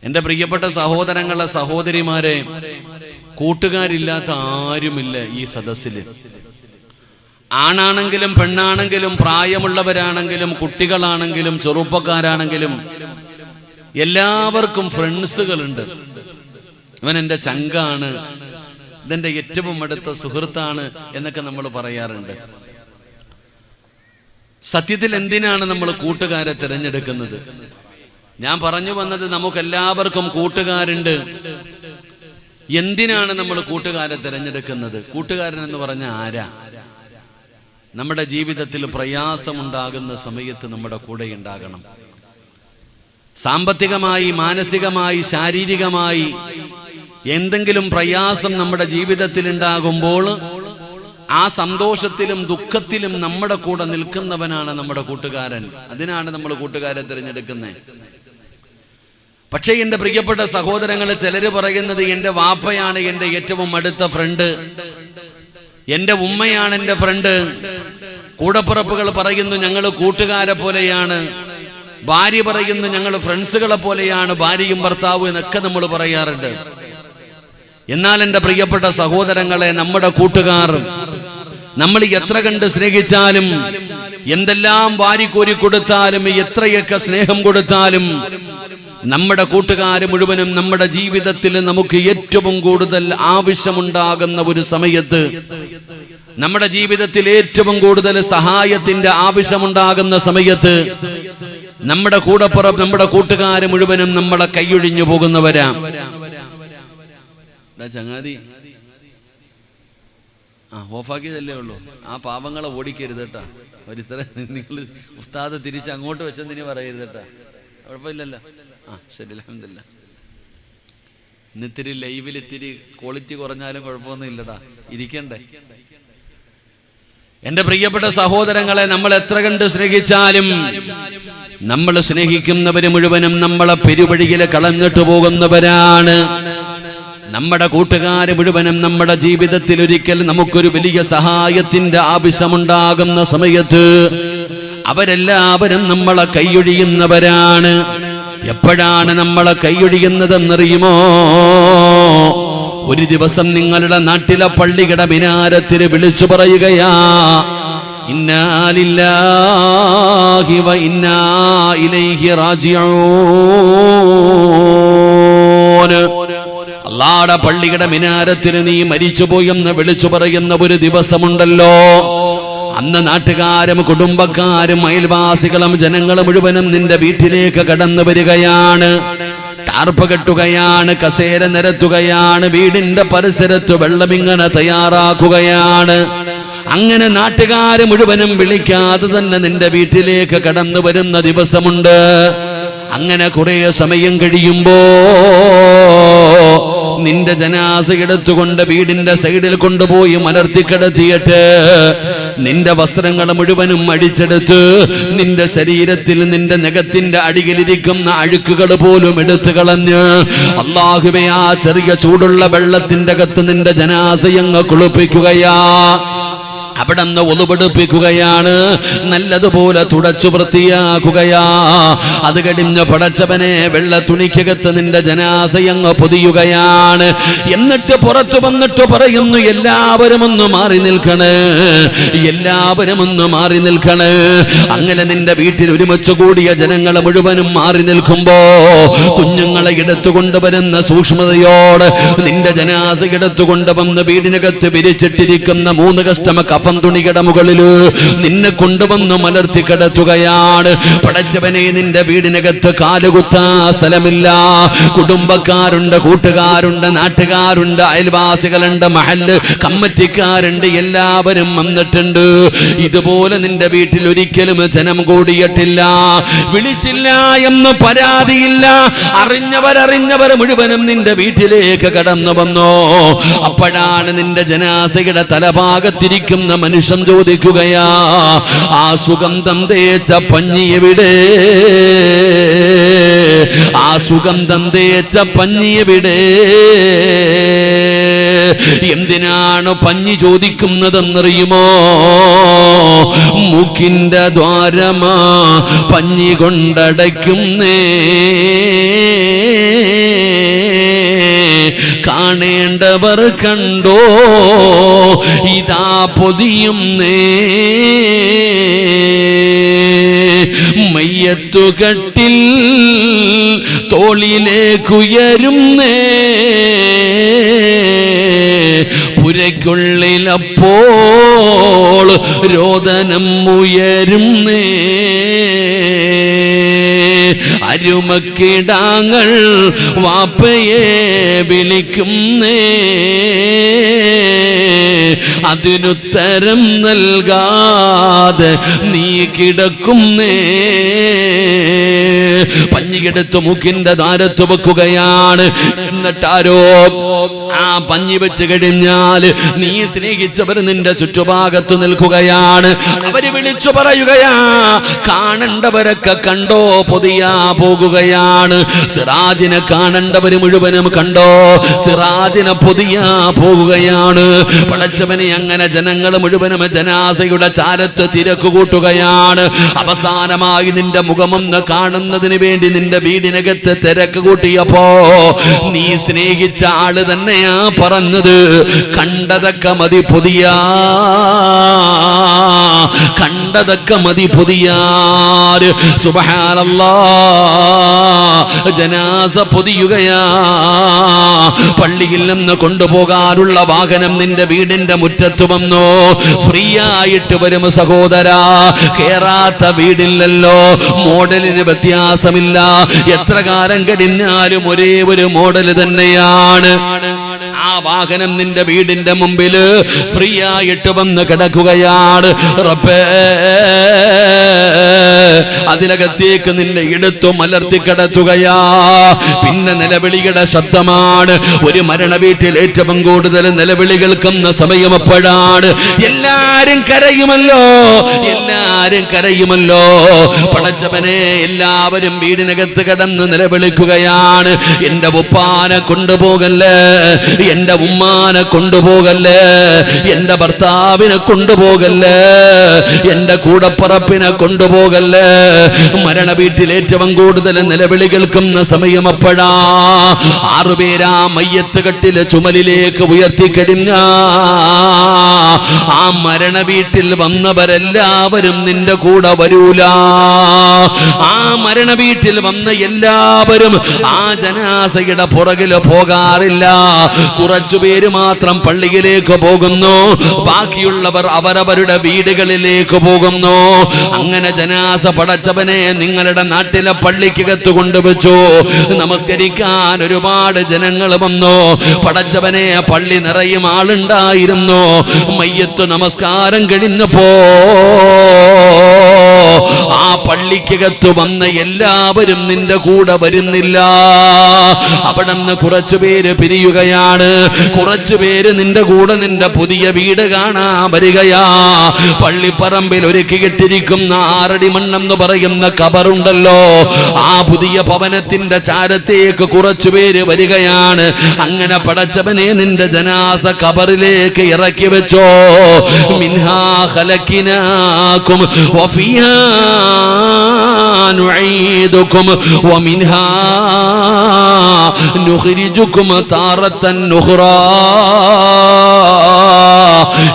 എൻ്റെ പ്രിയപ്പെട്ട സഹോദരങ്ങളെ, സഹോദരിമാരെ, കൂട്ടുകാരില്ലാത്ത ആരുമില്ല ഈ സദസ്സിൽ. ആണാണെങ്കിലും പെണ്ണാണെങ്കിലും പ്രായമുള്ളവരാണെങ്കിലും കുട്ടികളാണെങ്കിലും ചെറുപ്പക്കാരാണെങ്കിലും എല്ലാവർക്കും ഫ്രണ്ട്സുകളുണ്ട്. ഇവൻ എൻ്റെ ചങ്കാണ്, ഇതെൻ്റെ ഏറ്റവും അടുത്ത സുഹൃത്താണ് എന്നൊക്കെ നമ്മൾ പറയാറുണ്ട്. സത്യത്തിൽ എന്തിനാണ് നമ്മൾ കൂട്ടുകാരെ തിരഞ്ഞെടുക്കുന്നത്? ഞാൻ പറഞ്ഞു വന്നത്, നമുക്കെല്ലാവർക്കും കൂട്ടുകാരുണ്ട്. എന്തിനാണ് നമ്മൾ കൂട്ടുകാരെ തിരഞ്ഞെടുക്കുന്നത്? കൂട്ടുകാരൻ എന്ന് പറഞ്ഞ ആരാ? നമ്മുടെ ജീവിതത്തിൽ പ്രയാസമുണ്ടാകുന്ന സമയത്ത് നമ്മുടെ കൂടെ ഉണ്ടാകണം. സാമ്പത്തികമായി, മാനസികമായി, ശാരീരികമായി എന്തെങ്കിലും പ്രയാസം നമ്മുടെ ജീവിതത്തിൽ ഉണ്ടാകുമ്പോൾ ആ സന്തോഷത്തിലും ദുഃഖത്തിലും നമ്മുടെ കൂടെ നിൽക്കുന്നവനാണ് നമ്മുടെ കൂട്ടുകാരൻ. അതിനാണ് നമ്മൾ കൂട്ടുകാരെ തിരഞ്ഞെടുക്കുന്നത്. പക്ഷേ എൻ്റെ പ്രിയപ്പെട്ട സഹോദരങ്ങൾ, ചിലര് പറയുന്നത് എൻ്റെ വാപ്പയാണ് എൻ്റെ ഏറ്റവും അടുത്ത ഫ്രണ്ട്, എൻ്റെ ഉമ്മയാണ് എൻ്റെ ഫ്രണ്ട്. കൂടപ്പിറപ്പുകൾ പറയുന്നു ഞങ്ങൾ കൂട്ടുകാരെ പോലെയാണ്, ഭാര്യ പറയുന്നു ഞങ്ങൾ ഫ്രണ്ട്സുകളെ പോലെയാണ്, ഭാര്യയും ഭർത്താവും എന്നൊക്കെ നമ്മൾ പറയാറുണ്ട്. എന്നാൽ എൻ്റെ പ്രിയപ്പെട്ട സഹോദരങ്ങളെ, നമ്മുടെ കൂട്ടുകാർ നമ്മൾ എത്ര കണ്ട് സ്നേഹിച്ചാലും, എന്തെല്ലാം വാരിക്കോരി കൊടുത്താലും, എത്രയൊക്കെ സ്നേഹം കൊടുത്താലും, നമ്മുടെ കൂട്ടുകാർ മുഴുവനും നമ്മുടെ ജീവിതത്തിൽ നമുക്ക് ഏറ്റവും കൂടുതൽ ആവശ്യമുണ്ടാകുന്ന ഒരു സമയത്ത്, നമ്മുടെ ജീവിതത്തിൽ ഏറ്റവും കൂടുതൽ സഹായത്തിന്റെ ആവശ്യമുണ്ടാകുന്ന സമയത്ത് നമ്മുടെ കൂടപ്പുറം, നമ്മുടെ കൂട്ടുകാർ മുഴുവനും നമ്മളെ കൈയൊഴിഞ്ഞു പോകുന്നവരാ. ചങ്ങാതി ഓഫാക്കിയതല്ലേ ഉള്ളൂ, ആ പാവങ്ങളെ ഓടിക്കരുത് കേട്ടാ. ഒരിത്ര നിങ്ങൾ ഉസ്താദ് തിരിച്ച് അങ്ങോട്ട് വെച്ചെന്തിനി പറയരുത് കേട്ടാ. കുഴപ്പമില്ലല്ലോ. ശരി, അൽഹംദുലില്ലാ. ഇന്നിത്തിരി ലൈവിൽ ഇത്തിരി ക്വാളിറ്റി കുറഞ്ഞാലും കുഴപ്പമൊന്നും ഇല്ലടാ, ഇരിക്കണ്ടേ. എന്റെ പ്രിയപ്പെട്ട സഹോദരങ്ങളെ, നമ്മൾ എത്ര കണ്ട് സ്നേഹിച്ചാലും നമ്മൾ സ്നേഹിക്കുന്നവര് മുഴുവനും നമ്മളെ പെരുവഴിയിൽ കളഞ്ഞിട്ട് പോകുന്നവരാണ്. നമ്മുടെ കൂട്ടുകാര് മുഴുവനും നമ്മുടെ ജീവിതത്തിൽ ഒരിക്കൽ നമുക്കൊരു വലിയ സഹായത്തിന്റെ ആവശ്യമുണ്ടാകുന്ന സമയത്ത് അവരെല്ലാവരും നമ്മളെ കൈയൊഴിയുന്നവരാണ്. എപ്പോഴാണ് നമ്മളെ കൈയൊഴിയുന്നതെന്നറിയുമോ? ഒരു ദിവസം നിങ്ങളുടെ നാട്ടിലെ പള്ളിയുടെ മിനാരത്തിൽ വിളിച്ചു പറയുകയാ, ഇന്നാ ലില്ലാഹി വ ഇന്നാ ഇലൈഹി റാജിഊൻ. അല്ലാഹുവിന്റെ പള്ളിയുടെ മിനാരത്തിൽ നീ മരിച്ചുപോയെന്ന് വിളിച്ചു പറയുന്ന ഒരു ദിവസമുണ്ടല്ലോ. അന്ന് നാട്ടുകാരും കുടുംബക്കാരും അയൽവാസികളും ജനങ്ങൾ മുഴുവനും നിന്റെ വീട്ടിലേക്ക് കടന്നു വരികയാണ്. ടാർപ്പ് കെട്ടുകയാണ്, കസേര നിരത്തുകയാണ്, വീടിന്റെ പരിസരത്ത് വെള്ളമിങ്ങനെ തയ്യാറാക്കുകയാണ്. അങ്ങനെ നാട്ടുകാര് മുഴുവനും വിളിക്കാതെ തന്നെ നിന്റെ വീട്ടിലേക്ക് കടന്നു വരുന്ന ദിവസമുണ്ട്. അങ്ങനെ കുറെ സമയം കഴിയുമ്പോ നിന്റെ ജനാസ എടുത്തുകൊണ്ട് വീടിന്റെ സൈഡിൽ കൊണ്ടുപോയി മലർത്തിക്കിടത്തിയിട്ട് നിന്റെ വസ്ത്രങ്ങൾ മുഴുവനും അടിച്ചെടുത്ത് നിന്റെ ശരീരത്തിൽ നിന്റെ നഖത്തിന്റെ അടിയിലിരിക്കുന്ന അഴുക്കുകൾ പോലും എടുത്തു കളഞ്ഞ് അല്ലാഹുവേ, ആ ചെറിയ ചൂടുള്ള വെള്ളത്തിന്റെ അകത്ത് നിന്റെ ജനാസയങ്ങ് കുളിപ്പിക്കുകയാ. അവിടെ നിന്ന് ഒളുപെടുപ്പിക്കുകയാണ്, നല്ലതുപോലെ തുടച്ചു വൃത്തിയാക്കുകയാ. അത് കഴിഞ്ഞ് പടച്ചവനെ വെള്ള തുണിക്കകത്ത് നിന്റെ ജനാസയങ്ങ് പൊതിയുകയാണ്. എന്നിട്ട് പുറത്തു വന്നിട്ട് പറയുന്നു, എല്ലാവരും ഒന്ന് മാറി നിൽക്കണേ, എല്ലാവരും ഒന്ന് മാറി നിൽക്കണേ. അങ്ങനെ നിന്റെ വീട്ടിൽ ഒരുമിച്ച് കൂടിയ ജനങ്ങളെ മുഴുവനും മാറി നിൽക്കുമ്പോ കുഞ്ഞുങ്ങളെ എടുത്തുകൊണ്ടുവരുന്ന സൂക്ഷ്മതയോട് നിന്റെ ജനാസ എടുത്തുകൊണ്ടുവന്ന് വീടിനകത്ത് വിരിച്ചിട്ടിരിക്കുന്ന 3 കഷ്ടമ തുണിയുടെ മുകളില് നിന്നെ കൊണ്ടുവന്ന് മലർത്തി കിടത്തുകയാണ്. പടച്ചവനെ, നിന്റെ വീടിനകത്ത് കാലുകുത്താ സ്ഥലമില്ല. കുടുംബക്കാരുണ്ട്, കൂട്ടുകാരുണ്ട്, നാട്ടുകാരുണ്ട്, അയൽവാസികളുണ്ട്, മഹല്ല് കമ്മിറ്റിക്കാരുണ്ട്, എല്ലാവരും വന്നിട്ടുണ്ട്. ഇതുപോലെ നിന്റെ വീട്ടിൽ ഒരിക്കലും ജനം കൂടിയിട്ടില്ല. വിളിച്ചില്ല എന്ന് പരാതിയില്ല. അറിഞ്ഞവർ മുഴുവനും നിന്റെ വീട്ടിലേക്ക് കടന്നു വന്നോ. അപ്പോഴാണ് നിന്റെ ജനാസയുടെ തലഭാഗത്തിരിക്കുന്ന മനുഷ്യൻ ചോദിക്കുകയാ, ആ സുഗന്ധം തേച്ച പഞ്ഞി എവിടെ? ആ സുഗന്ധം തേച്ച പഞ്ഞി എവിടെ? എന്തിനാണ് പഞ്ഞി ചോദിക്കുന്നതെന്നറിയുമോ? മൂക്കിന്റെ ദ്വാരമാ പഞ്ഞി കൊണ്ടടയ്ക്കുന്നേ. കാണേണ്ടവർ കണ്ടോ ഇതാ പൊതിയുന്നേ മയ്യത്തുകട്ടിൽ തോളിലേക്കുയരുന്നേ പുരയ്ക്കുള്ളിലപ്പോൾ രോദനം ഉയരുന്നേ അരുമക്കിടാങ്ങൾ വാപ്പയെ വിളിക്കുന്നേ അതിനുത്തരം നൽകാതെ നീ കിടക്കുന്നേ പഞ്ഞിക്കെടുത്ത് മൂക്കിന്റെ ധാരത്ത് വെക്കുകയാണ്. എന്നിട്ടാരോ ആ പഞ്ഞി വെച്ച് കഴിഞ്ഞാൽ നീ സ്നേഹിച്ചവർ നിന്റെ ചുറ്റുഭാഗത്ത് നിൽക്കുകയാണ്. അവര് വിളിച്ചു പറയുകയാ കാണേണ്ടവരൊക്കെ കണ്ടോ പൊതിയാ പോകുകയാണ്. സിറാജിനെ കാണേണ്ടവര് മുഴുവനും കണ്ടോ സിറാജിനെ പൊതിയാ പോകുകയാണ്. പടച്ചവനെ അങ്ങനെ ജനങ്ങൾ മുഴുവനും ജനാസയുടെ ചാരത്ത് തിരക്ക് കൂട്ടുകയാണ്. അവസാനമായി നിന്റെ മുഖമൊന്ന് കാണുന്നതിന് വേണ്ടി നിന്റെ വീടിനകത്ത് തിരക്ക് കൂട്ടിയപ്പോ നീ സ്നേഹിച്ച ആള് തന്നെയാ പറഞ്ഞത് കണ്ടതൊക്കെ മതി പൊതിയാ കണ്ടതൊക്കെ മതി പൊതിയാര്. സുബ്ഹാനല്ലാഹ് ജനാസ പൊതിയുകയാ. പള്ളിയിൽ നിന്ന് കൊണ്ടുപോകാനുള്ള വാഹനം നിന്റെ വീടിന്റെ മുറ്റത്ത് വന്നു. ഫ്രീ ആയിട്ട് വരും സഹോദരാ. കേറാത്ത വീടില്ലല്ലോ. മോഡലിന് വ്യത്യാസമില്ല. എത്ര കാലം കഴിഞ്ഞാലും ഒരേ ഒരു മോഡൽ തന്നെയാണ്. ആ വാഹനം നിന്റെ വീടിന്റെ മുമ്പില് ഫ്രീ ആയിട്ട് വന്ന് കിടക്കുകയാണ്. റബ്ബേ അതിലകത്തേക്ക് നിന്നെ എടുത്തു മലർത്തി കിടത്തുകയാ. പിന്നെ നിലവിളിയുടെ ശബ്ദമാണ്. ഒരു മരണ വീട്ടിൽ ഏറ്റവും കൂടുതൽ നിലവിളി കേൾക്കുന്ന സമയം എപ്പോഴാണ്? എല്ലാരും കരയുമല്ലോ, എല്ലാരും കരയുമല്ലോ. പടച്ചവനെ എല്ലാവരും വീടിനകത്ത് കിടന്ന് നിലവിളിക്കുകയാണ്. എന്റെ ഉപ്പാനെ കൊണ്ടുപോകല്ലേ, എന്റെ ഉമ്മാനെ കൊണ്ടുപോകല്ലേ, എന്റെ ഭർത്താവിനെ കൊണ്ടുപോകല്ലേ, എന്റെ കൂടപ്പറപ്പിനെ കൊണ്ടുപോകല്ലേ. മരണ വീട്ടിൽ ഏറ്റവും കൂടുതൽ നിലവിളി കേൾക്കുന്ന സമയം എപ്പോഴാ? 6 പേരാ മയ്യത്ത് കെട്ടിലെ ചുമലിലേക്ക് ഉയർത്തിക്കഴിഞ്ഞ ആ മരണ വീട്ടിൽ വന്നവരെല്ലാവരും നിന്റെ കൂടെ വരൂല. ആ മരണ വീട്ടിൽ വന്ന എല്ലാവരും ആ ജനാസയുടെ പുറകില് പോകാറില്ല. കുറച്ചുപേര് മാത്രം പള്ളിയിലേക്ക് പോകുന്നു, ബാക്കിയുള്ളവർ അവരവരുടെ വീടുകളിലേക്ക് പോകുന്നു. അങ്ങനെ ജനാസ പടച്ചവനെ നിങ്ങളുടെ നാട്ടിലെ പള്ളിക്കകത്ത് കൊണ്ടുവച്ചു. നമസ്കരിക്കാൻ ഒരുപാട് ജനങ്ങൾ വന്നു. പടച്ചവനെ പള്ളി നിറയും ആളുണ്ടായിരുന്നു. മയ്യത്ത് നമസ്കാരം കഴിഞ്ഞപ്പോ ആ പള്ളിക്കകത്ത് വന്ന എല്ലാവരും നിന്റെ കൂടെ വരുന്നില്ല. അവിടെ നിന്ന് കുറച്ചുപേര് പിരിയുകയാണ്. കുറച്ചുപേര് നിന്റെ കൂടെ നിന്റെ പുതിയ വീട് കാണാൻ വരികയാ. പള്ളിപ്പറമ്പിൽ ഒരുക്കിയിട്ടിരിക്കുന്ന 6 അടി മണ്ണെന്ന് പറയുന്ന കബറുണ്ടല്ലോ, ആ പുതിയ ഭവനത്തിന്റെ ചാരത്തേക്ക് കുറച്ചുപേര് വരികയാണ്. അങ്ങനെ പടച്ചവനെ നിന്റെ ജനാസ കബറിലേക്ക് ഇറക്കി വെച്ചോ. മിൻഹാ ഖലഖനാകും വഫിഹാ നുഈദുകും വമിൻഹാ നുഖ്രിജുകും താറത്തൻ നുഖ്റാ.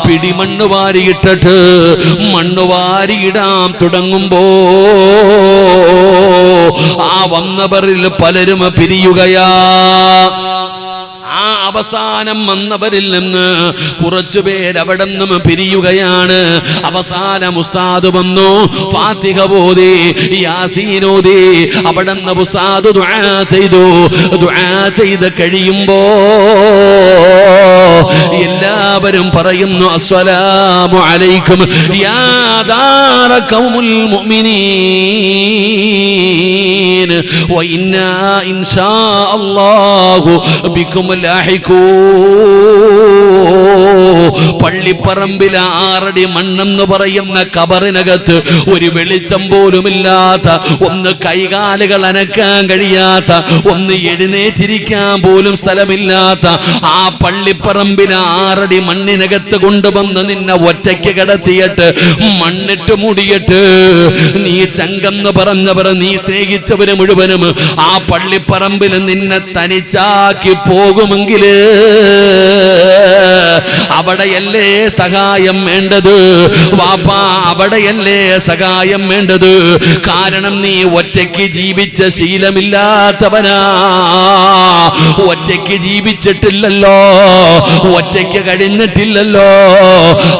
പിടിമണ്ണ് വാരിയിട്ടിട്ട് മണ്ണ് വാരിയിടാൻ തുടങ്ങുമ്പോ ആ വന്നവരിൽ പലരും പിരിയുകയാ. ആ അവസാനം വന്നവരിൽ നിന്ന് കുറച്ചുപേർ അവിടെ നിന്നും പിരിയുകയാണ്. അവസാനം ഉസ്താദ് വന്നു, ഫാത്തിഹ ഓതി, യാസീൻ ഓതി. അവിടെ നിന്ന് ഉസ്താദ് ദുആ ചെയ്തു. ദുആ ചെയ്ത് കഴിയുമ്പോ എല്ലാവരും പറയുന്നു അസ്സലാമു അലൈക്കും യാ ദാര ഖൗമുൽ മുഅ്മിനീൻ വ ഇന്നാ ഇൻഷാ അല്ലാഹു ബികും ലാഹിഖൂ. പള്ളിപ്പറമ്പിലെ 6 അടി മണ്ണെന്ന് പറയുന്ന കബറിനകത്ത് ഒരു വെളിച്ചം പോലുമില്ലാത്ത, ഒന്ന് കൈകാലുകൾ അനക്കാൻ കഴിയാത്ത, ഒന്ന് എഴുന്നേറ്റിരിക്കാൻ പോലും സ്ഥലമില്ലാത്ത ആ പള്ളിപ്പറമ്പിലെ 6 അടി മണ്ണിനകത്ത് കൊണ്ടുവന്ന് നിന്നെ ഒറ്റയ്ക്ക് കിടത്തിയിട്ട് മണ്ണിട്ട് മൂടിയിട്ട് നീ ചങ്കെന്ന് പറഞ്ഞവർ, നീ സ്നേഹിച്ചവര് മുഴുവനും ആ പള്ളിപ്പറമ്പിൽ നിന്നെ തനിച്ചാക്കി പോകുമെങ്കിൽ അവിടെയല്ലേ സഹായം വേണ്ടത് വാപ്പാ, അവിടെയല്ലേ സഹായം വേണ്ടത്. കാരണം നീ ഒറ്റയ്ക്ക് ജീവിച്ച ശീലമില്ലാത്തവനാ, ഒറ്റയ്ക്ക് ജീവിച്ചിട്ടില്ലല്ലോ, ഒറ്റയ്ക്ക് കഴിഞ്ഞിട്ടില്ലല്ലോ.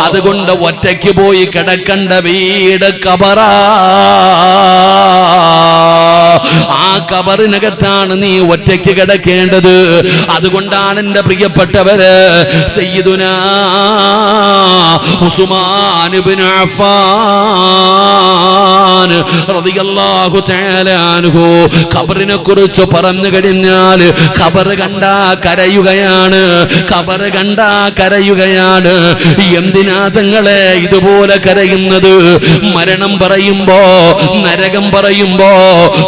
അതുകൊണ്ട് ഒറ്റയ്ക്ക് പോയി കിടക്കണ്ട വീട് കബറാ, ആ കബറിനകത്താണ് നീ ഒറ്റയ്ക്ക് കിടക്കേണ്ടത്. അതുകൊണ്ടാണ് എൻ്റെ പ്രിയപ്പെട്ടവര് സയ്യിദുനാ ഉസ്മാൻ ഇബ്നു അഫ്ഫാൻ റളിയല്ലാഹു തആല അൻഹു ഖബറിനെ കുറിച്ച് പറഞ്ഞു കഴിഞ്ഞാൽ ഖബർ കണ്ടാ കരയുകയാണ്, ഖബർ കണ്ടാ കരയുകയാണ്. എന്തിനാ തങ്ങളെ ഇതുപോലെ കരയുന്നത്? മരണം പറയുമ്പോ, നരകം പറയുമ്പോ,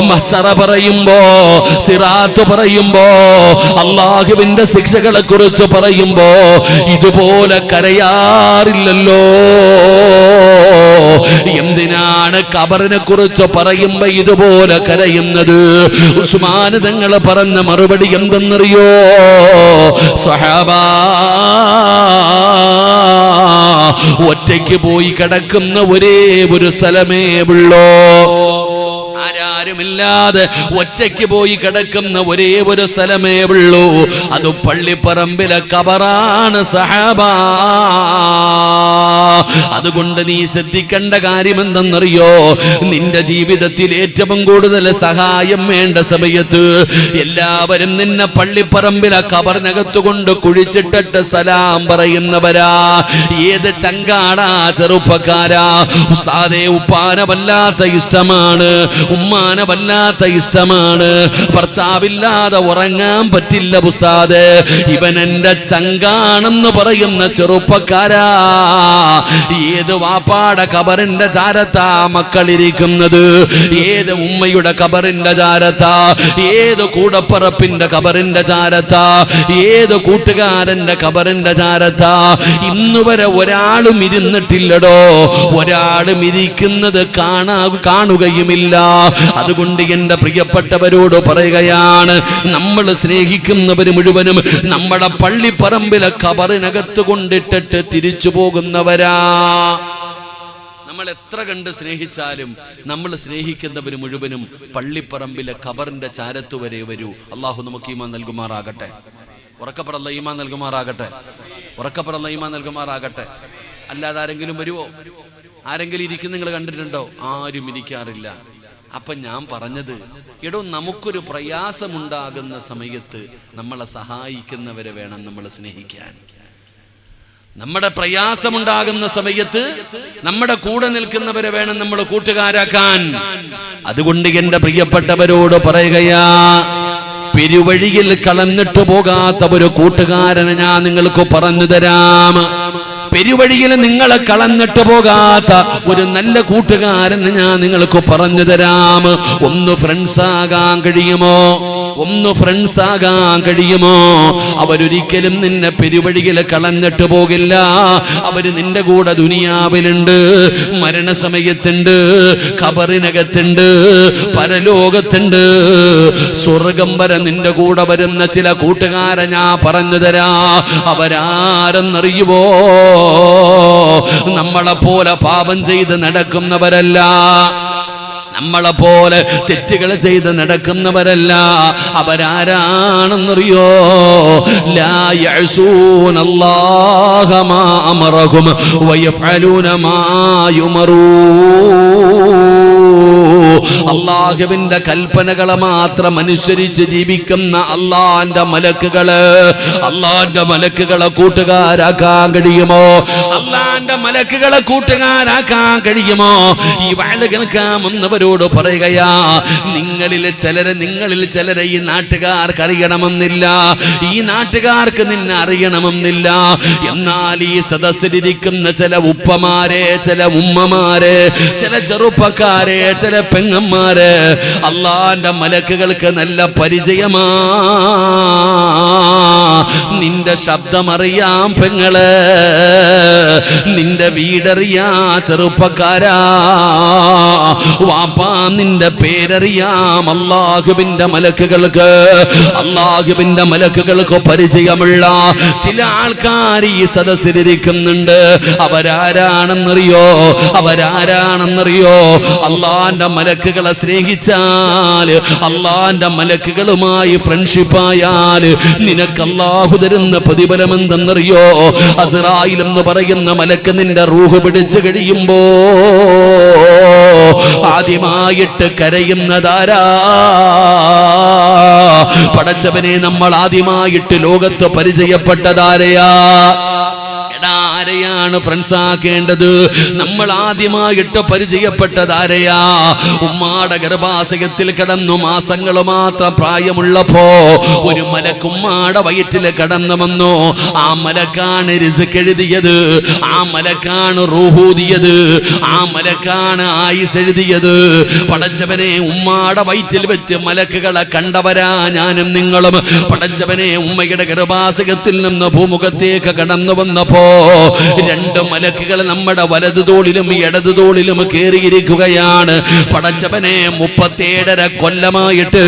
മഹ്ശറ പറയുമ്പോ, സിറാത്ത് പറയുമ്പോ, അല്ലാഹുവിന്റെ ശിക്ഷകളെ കുറിച്ച് പറയുമ്പോ ഇതുപോലെ കരയാറില്ലല്ലോ. എന്തിനാണ് ഖബറിനെ കുറിച്ച് പറയുമ്പോ ഇതുപോലെ കരയുന്നത്? ഉസ്മാൻ തങ്ങൾ പറഞ്ഞ മറുപടി എന്തെന്നറിയോ സഹാബാ? ഒറ്റയ്ക്ക് പോയി കിടക്കുന്ന ഒരേ ഒരു സ്ഥലമേ ഉള്ളൂ, ആരാരുമില്ലാതെ ഒറ്റയ്ക്ക് പോയി കിടക്കുന്ന ഒരേ ഒരു സ്ഥലമേ ഉള്ളൂ, അത് പള്ളിപ്പറമ്പിലെ ഖബറാണ് സഹാബാ. അതുകൊണ്ട് നീ ശ്രദ്ധിക്കേണ്ട കാര്യം എന്തെന്നറിയോ? നിന്റെ ജീവിതത്തിൽ ഏറ്റവും കൂടുതൽ സഹായം വേണ്ട സമയത്ത് എല്ലാവരും നിന്നെ പള്ളിപ്പറമ്പിലെ ഖബറിനകത്ത് കൊണ്ട് കുഴിച്ചിട്ടിട്ട് സലാം പറയുന്നവരാ. ഏത് ചങ്കാടാ ചെറുപ്പക്കാരാ? ഉസ്താദേ, ഉപ്പാനെ വല്ലാത്ത ഇഷ്ടമാണ്, ഉമ്മാനെ വല്ലാത്ത ഇഷ്ടമാണ്, ഭർത്താവില്ലാതെ ഉറങ്ങാൻ പറ്റില്ല ഉസ്താദേ, ഇവൻ എന്റെ ചങ്കാണെന്ന് പറയുന്ന ചെറുപ്പക്കാരാ, ഏത് വാപ്പാടെ ഖബറിന്റെ ചാരത്താ മക്കളിരിക്കുന്നത്? ഏത് ഉമ്മയുടെ ഖബറിന്റെ ചാരത്താ? ഏത് കൂടപ്പറപ്പിന്റെ ഖബറിന്റെ ചാരത്താ? ഏത് കൂട്ടുകാരന്റെ ഖബറിന്റെ ചാരത്താ? ഇന്നുവരെ ഒരാളും ഇരുന്നിട്ടില്ലടോ, ഒരാളും ഇരിക്കുന്നത് കാണുകയുമില്ല. അതുകൊണ്ട് എന്റെ പ്രിയപ്പെട്ടവരോട് പറയുകയാണ്, നമ്മൾ സ്നേഹിക്കുന്നവർ മുഴുവനും നമ്മുടെ പള്ളിപ്പറമ്പിലെ ഖബറിനകത്ത് കൊണ്ടിട്ടിട്ട് തിരിച്ചു പോകുന്നവരാ. നമ്മൾ എത്ര കണ്ട് സ്നേഹിച്ചാലും നമ്മൾ സ്നേഹിക്കുന്നവർ മുഴുവനും പള്ളിപ്പറമ്പിലെ ഖബറിന്റെ ചാരത്ത് വരെ വരൂ. അള്ളാഹു നമുക്ക് ഈമാൻ നൽകുമാറാകട്ടെ. ഉറക്കപ്പറല്ല ഈമാൻ നൽകുമാറാകട്ടെ. ഉറക്കപ്പറല്ല ഈമാൻ നൽകുമാറാകട്ടെ. അല്ലാതെ ആരെങ്കിലും വരുവോ? ആരെങ്കിലും ഇരിക്കുന്ന നിങ്ങൾ കണ്ടിട്ടുണ്ടോ? ആരും ഇരിക്കാറില്ല. അപ്പൊ ഞാൻ പറഞ്ഞത്, എടോ, നമുക്കൊരു പ്രയാസമുണ്ടാകുന്ന സമയത്ത് നമ്മളെ സഹായിക്കുന്നവരെ വേണം നമ്മൾ സ്നേഹിക്കാൻ. നമ്മുടെ പ്രയാസമുണ്ടാകുന്ന സമയത്ത് നമ്മുടെ കൂടെ നിൽക്കുന്നവരെ വേണം നമ്മൾ കൂട്ടുകാരാക്കാൻ. അതുകൊണ്ട് എന്റെ പ്രിയപ്പെട്ടവരോട് പറയുകയാ, പെരുവഴിയിൽ കളഞ്ഞിട്ട് പോകാത്ത ഒരു കൂട്ടുകാരനെ ഞാൻ നിങ്ങൾക്ക് പറഞ്ഞു തരാം. പെരുവഴിയിൽ നിങ്ങളെ കളഞ്ഞിട്ട് പോകാത്ത ഒരു നല്ല കൂട്ടുകാരന് ഞാൻ നിങ്ങൾക്ക് പറഞ്ഞു തരാം. ഒന്ന് ഫ്രണ്ട്സാകാൻ കഴിയുമോ? ഒന്ന് ഫ്രണ്ട്സാകാൻ കഴിയുമോ? അവരൊരിക്കലും നിന്നെ പെരുവഴിയിൽ കളഞ്ഞിട്ട് പോകില്ല. അവര് നിന്റെ കൂടെ ദുനിയാവിലുണ്ട്, മരണസമയത്തുണ്ട്, ഖബറിനകത്തുണ്ട്, പരലോകത്തുണ്ട്, സ്വർഗം വരെ നിന്റെ കൂടെ വരുന്ന ചില കൂട്ടുകാരെ ഞാൻ പറഞ്ഞു തരാ. അവരാരെന്നറിയുവോ? നമ്മളെ പോലെ പാപം ചെയ്ത് നടക്കുന്നവരല്ല, നമ്മളെ പോലെ തെറ്റുകൾ ചെയ്ത് നടക്കുന്നവരല്ല. അവരാരാണെന്നറിയോ? ലാ യഅസൂനല്ലാഹ മാ അമറഹും വയഫഅലൂന മാ യുമറൂൻ. അള്ളാഹുവിന്റെ കൽപ്പനകളെ മാത്രം അനുസരിച്ച് ജീവിക്കുന്ന അള്ളാന്റെ മലക്കുകളെ കൂട്ടുകാരാക്കാൻ കഴിയുമോ? അള്ളാന്റെ മലക്കുകളെ കൂട്ടുകാരാക്കാൻ കഴിയുമോ? ഈ വഅദ് കേൾക്കാൻ വന്നവരോട് പറയുകയാ, നിങ്ങളിൽ ചിലരെ ഈ നാട്ടുകാർക്ക് അറിയണമെന്നില്ല, ഈ നാട്ടുകാർക്ക് നിന്നെ അറിയണമെന്നില്ല. എന്നാൽ ഈ സദസ്സിലിരിക്കുന്ന ചില ഉപ്പമാരെ, ചില ഉമ്മമാരെ, ചില ചെറുപ്പക്കാരെ, ചില പെങ്ങന്മാരെ അള്ളാന്റെ മലക്കുകൾക്ക് നല്ല പരിചയമാ. നിന്റെ ശബ്ദമറിയാം പെങ്ങളെ, നിന്റെ വീടറിയാ ചെറുപ്പക്കാരാ, വാപ്പാ നിന്റെ പേരറിയാം. അള്ളാഹുവിന്റെ മലക്കുകൾക്ക് പരിചയമുള്ള ചില ആൾക്കാർ ഈ സദസ്സിലിരിക്കുന്നുണ്ട്. അവരാരാണെന്നറിയോ? അള്ളാന്റെ മലക്കുകളെ സ്നേഹിച്ചാൽ, അള്ളാന്റെ മലക്കുകളുമായി ഫ്രണ്ട്ഷിപ്പായാൽ നിനക്ക് അല്ലാഹു തരുന്ന പ്രതിഫലം എന്തെന്നറിയോ? അസ്റായിൽ എന്ന് പറയുന്ന മലക്ക് നിന്റെ റൂഹ് പിടിച്ചു കഴിയുമ്പോ ആദ്യമായിട്ട് കരയുന്നതാരാ? പടച്ചവനെ നമ്മൾ ആദ്യമായിട്ട് ലോകത്ത് പരിചയപ്പെട്ടതാരെയാ? ആരെയാണ് ഫ്രണ്ട്സ് ആക്കേണ്ടത്? നമ്മൾ ആദ്യമായിട്ട് പരിചയപ്പെട്ടതാരെയാ? ഉമ്മാടെ ഗർഭാശയത്തിൽ കിടന്നു മാസങ്ങൾ മാത്രം പ്രായമുള്ളപ്പോ ഒരു മലക്കുമ്മാടെ വയറ്റിൽ കടന്നു വന്നു. ആ മലക്കാണ് റിസ്ക് എഴുതിയത്, ആ മലക്കാണ് റൂഹൂദിയത്, ആ മലക്കാണ് ആയുസ് എഴുതിയത്. പടച്ചവനെ, ഉമ്മാടെ വയറ്റിൽ വെച്ച് മലക്കുകളെ കണ്ടവരാ ഞാനും നിങ്ങളും. പടച്ചവനെ, ഉമ്മയുടെ ഗർഭാശയത്തിൽ നിന്ന് ഭൂമുഖത്തേക്ക് കടന്നു വന്നപ്പോ രണ്ട് മലക്കുകൾ നമ്മുടെ വലതു തോളിലും ഇടതു തോളിലും കേറിയിരിക്കുകയാണ്. പടച്ചവനെ, 37.5 കൊല്ലമായിട്ട്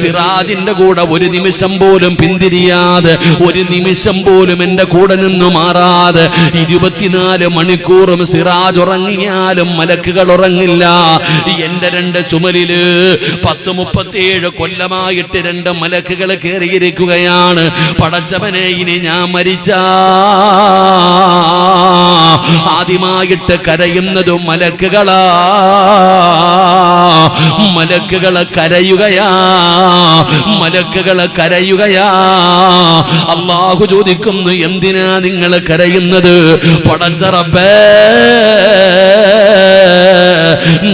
സിറാജിന്റെ കൂടെ ഒരു നിമിഷം പോലും പിന്തിരിയാതെ, ഒരു നിമിഷം പോലും എന്റെ കൂടെ നിന്ന് മാറാതെ 24 മണിക്കൂറും സിറാജ് ഉറങ്ങിയാലും മലക്കുകൾ ഉറങ്ങില്ല. എന്റെ രണ്ട് ചുമലില് 37 കൊല്ലമായിട്ട് രണ്ട് മലക്കുകൾ കേറിയിരിക്കുകയാണ്. പടച്ചവനെ, ഇനി ഞാൻ മരിച്ചാ ആദ്യമായിട്ട് കരയുന്നതും മലക്കുകളാ. മലക്കുകളെ കരയുകയാ. അല്ലാഹു ചോദിക്കുന്നു, എന്തിനാ നിങ്ങൾ കരയുന്നത്? പടച്ച റബ്ബേ,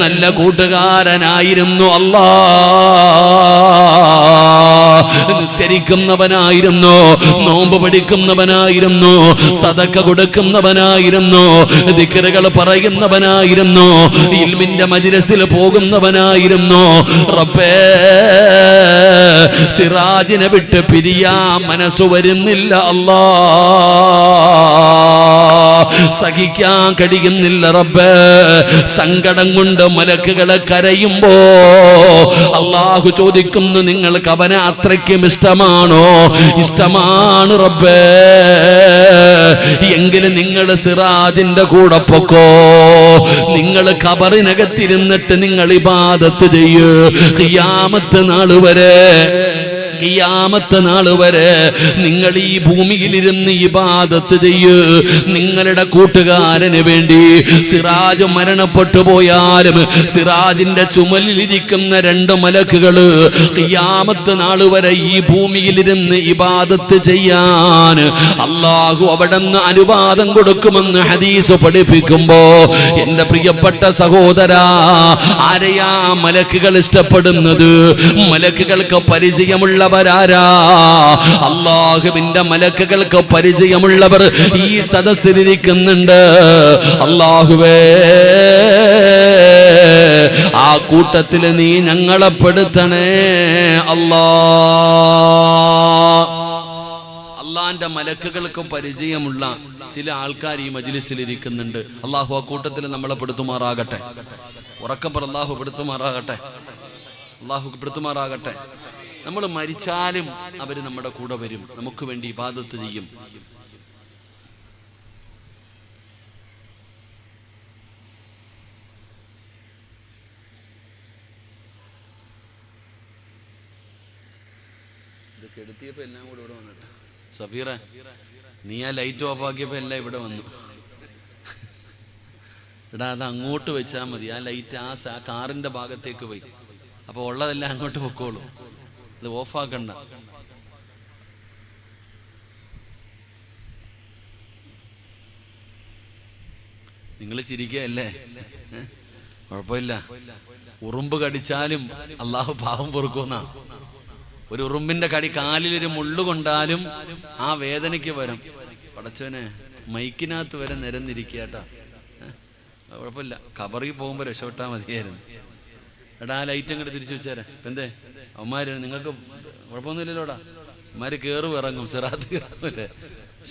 നല്ല കൂട്ടുകാരനായിരുന്നു അല്ലാ, നിസ്കരിക്കുന്നവനായിരുന്നു, നോമ്പ് പഠിക്കുന്നവനായിരുന്നു, സദക്ക കൊടുക്കുന്നവനായിരുന്നു, ദിക്റുകൾ പറയുന്നവനായിരുന്നു, ഇൽമിന്റെ മജ്‌ലിസിൽ പോകുന്നവനായിരുന്നു. റബ്ബേ, സിറാജിനെ വിട്ട് പിരിയാൻ മനസ്സു വരുന്നില്ല അല്ലാ, സഹിക്കാൻ കഴിയുന്നില്ല റബ്ബേ. സങ്കടം കൊണ്ട് മലക്കുകളെ കരയുമ്പോ അല്ലാഹു ചോദിക്കുന്നു, നിങ്ങൾക്ക് അവനെ അത്രയ്ക്കും ഇഷ്ടമാണോ? ഇഷ്ടമാണ് റബ്ബേ. എങ്കിലും നിങ്ങൾ സിറാജിന്റെ കൂടെ പൊക്കോ. നിങ്ങൾ ഖബറിനകത്തിരുന്നിട്ട് നിങ്ങൾ ഇബാദത്ത് ചെയ്യൂ. ഖിയാമത്ത് നാൾ വരെ നിങ്ങൾ ഈ ഭൂമിയിലിരുന്ന് ഇബാദത്ത് ചെയ്യൂ. നിങ്ങളുടെ കൂട്ടുകാരന് വേണ്ടി. സിറാജ് മരണപ്പെട്ടു പോയാലും സിറാജിന്റെ ചുമലിലിരിക്കുന്ന രണ്ട് മലക്കുകൾ ഖിയാമത്ത് നാൾ വരെ ഈ ഭൂമിയിലിരുന്ന് ഇബാദത്ത് ചെയ്യാൻ അല്ലാഹു അവിടുന്ന് അനുവാദം കൊടുക്കുമെന്ന് ഹദീസ് പഠിപ്പിക്കുമ്പോ, എന്റെ പ്രിയപ്പെട്ട സഹോദരാ, ആരെയാ മലക്കുകൾ ഇഷ്ടപ്പെടുന്നത്? മലക്കുകൾക്ക് പരിചയമുള്ള അല്ലാഹുവിന്റെ മലക്കുകൾക്ക് പരിചയമുള്ളവർ ഈ സദസ്സിലിരിക്കുന്നുണ്ട്. അല്ലാഹുവേ, ആ കൂട്ടത്തിൽ നീ ഞങ്ങളെ പെടുത്തണേ അല്ലാ. അല്ലാഹുവിന്റെ മലക്കുകൾക്ക് പരിചയമുള്ള ചില ആൾക്കാർ ഈ മജ്‌ലിസിൽ ഇരിക്കുന്നുണ്ട്. അല്ലാഹു ആ കൂട്ടത്തിൽ നമ്മളെ പെടുത്തുമാറാകട്ടെ. ഉറക്കം പറ, അല്ലാഹു പെടുത്തുമാറാകട്ടെ, അല്ലാഹു പെടുത്തുമാറാകട്ടെ. നമ്മൾ മരിച്ചാലും അവർ നമ്മുടെ കൂടെ വരും, നമുക്ക് വേണ്ടി ഇബാദത്ത് ചെയ്യും. ഇത് കെടുത്തിയപ്പോ എല്ലാം കൂടെ ഇവിടെ വന്നിട്ട്, സഫീറ നീ ആ ലൈറ്റ് ഓഫ് ആക്കിയപ്പോ എല്ലാം ഇവിടെ വന്നു. എടാ അത് അങ്ങോട്ട് വെച്ചാൽ മതി, ആ ലൈറ്റ് ആ കാറിന്റെ ഭാഗത്തേക്ക് പോയി, അപ്പോൾ ഉള്ളതെല്ലാം അങ്ങോട്ട് പൊക്കോളൂ, ഇത് ഓഫാക്കണ്ട. നിങ്ങൾ ചിരിക്കല്ലേ, കുഴപ്പമില്ല. ഉറുമ്പ് കടിച്ചാലും അള്ളാഹു പാവം പൊറുക്കുന്ന. ഒരു ഉറുമ്പിന്റെ കടി കാലിലൊരു മുള്ളു കൊണ്ടാലും ആ വേദനയ്ക്ക് വരും. പടച്ചവനെ മൈക്കിനകത്ത് വരെ നിരന്നിരിക്കട്ടാ, കുഴപ്പമില്ല. കബറിൽ പോകുമ്പോ രക്ഷപ്പെട്ടാൽ മതിയായിരുന്നു. എടാ ആ ലൈറ്റ് അങ്ങോട്ട് തിരിച്ചു വെച്ചേരെ. എന്തേ അവന്മാര് നിങ്ങൾക്ക് കുഴപ്പമൊന്നുമില്ലല്ലോടാ, അവന്മാര് കേറും ഇറങ്ങും, സിറാത്ത് കയറൂല്ലേ.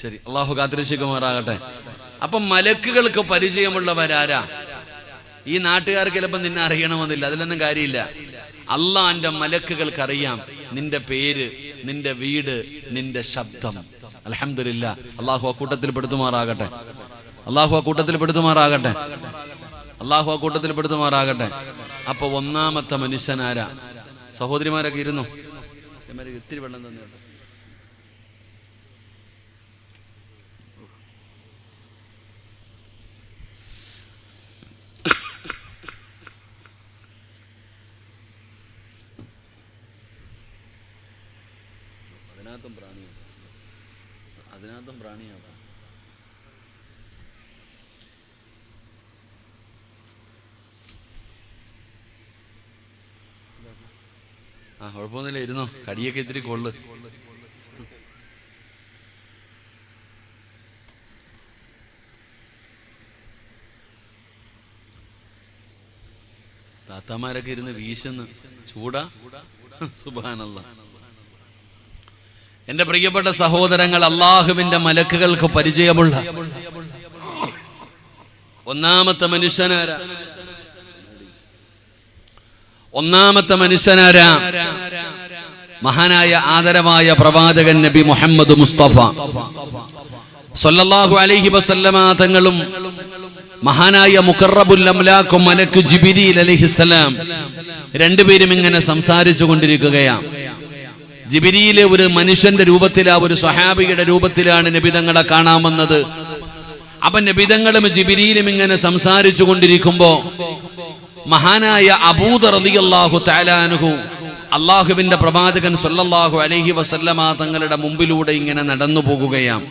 ശരി, അള്ളാഹു കാത്തിരക്ഷിക്കുമാറാകട്ടെ. അപ്പം മലക്കുകൾക്ക് പരിചയമുള്ളവരാരാ? ഈ നാട്ടുകാർക്ക് ചിലപ്പോൾ നിന്നെ അറിയണമെന്നില്ല, അതിലൊന്നും കാര്യമില്ല. അള്ളാന്റെ മലക്കുകൾക്കറിയാം നിന്റെ പേര്, നിന്റെ വീട്, നിന്റെ ശബ്ദം. അൽഹംദുലില്ലാ, അള്ളാഹു ആ കൂട്ടത്തിൽ പെടുത്തുമാറാകട്ടെ. അള്ളാഹു ആ കൂട്ടത്തിൽ പെടുത്തുമാറാകട്ടെ. അള്ളാഹു ആ കൂട്ടത്തിൽ പെടുത്തുമാറാകട്ടെ. അപ്പൊ ഒന്നാമത്തെ മനുഷ്യനാരാ? സഹോദരിമാരൊക്കെ ഇരുന്നു, ഇത്തിരി വെള്ളം തന്നെ. അതിനകത്തും പ്രാണിയാണ്. ആ കുഴപ്പമൊന്നുമില്ല, ഇരുന്നോ, കടിയൊക്കെ ഇത്തിരി കൊള്ളു. താത്താമാരൊക്കെ ഇരുന്ന് വീശുന്നു, ചൂടാ. സുബ്ഹാനല്ലാഹ്. എന്റെ പ്രിയപ്പെട്ട സഹോദരങ്ങൾ, അള്ളാഹുവിന്റെ മലക്കുകൾക്ക് പരിചയമുള്ള ഒന്നാമത്തെ മനുഷ്യനാരാ? ഒന്നാമത്തെ മനുഷ്യനാരാ? മഹാനായ ആദരവായ പ്രവാചകൻ നബി മുഹമ്മദ് മുസ്തഫ സ്വല്ലല്ലാഹു അലൈഹി വസല്ലമ തങ്ങളും മഹാനായ മുഖറബുൽ അംലാഖ് മലക്ക് ജിബ്രീൽ അലൈഹിസ്സലാം രണ്ടുപേരും ഇങ്ങനെ സംസാരിച്ചു കൊണ്ടിരിക്കുകയാണ്. ജിബ്രീൽ ഒരു മനുഷ്യന്റെ രൂപത്തിലാ, ഒരു സ്വഹാബിയുടെ രൂപത്തിലാണ് നബിതങ്ങളെ കാണാൻ വന്നത്. അപ്പൊ നബിതങ്ങളും ജിബ്രീലും ഇങ്ങനെ സംസാരിച്ചു കൊണ്ടിരിക്കുമ്പോ മഹാനായ അബൂദർ റളിയല്ലാഹു തആല അൻഹു അള്ളാഹുവിന്റെ പ്രവാചകൻ സ്വല്ലല്ലാഹു അലൈഹി വസല്ലമ തങ്ങളുടെ മുമ്പിലൂടെ ഇങ്ങനെ നടന്നു പോകുകയാണ്.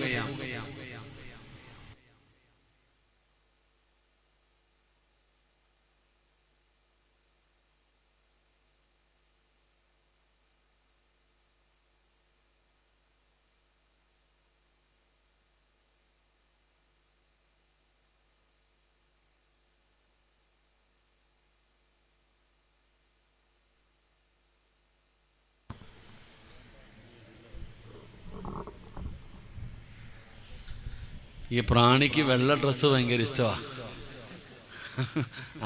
ഈ പ്രാണിക്ക് വെള്ള ഡ്രസ്സ് ഭയങ്കര ഇഷ്ടമാണ്,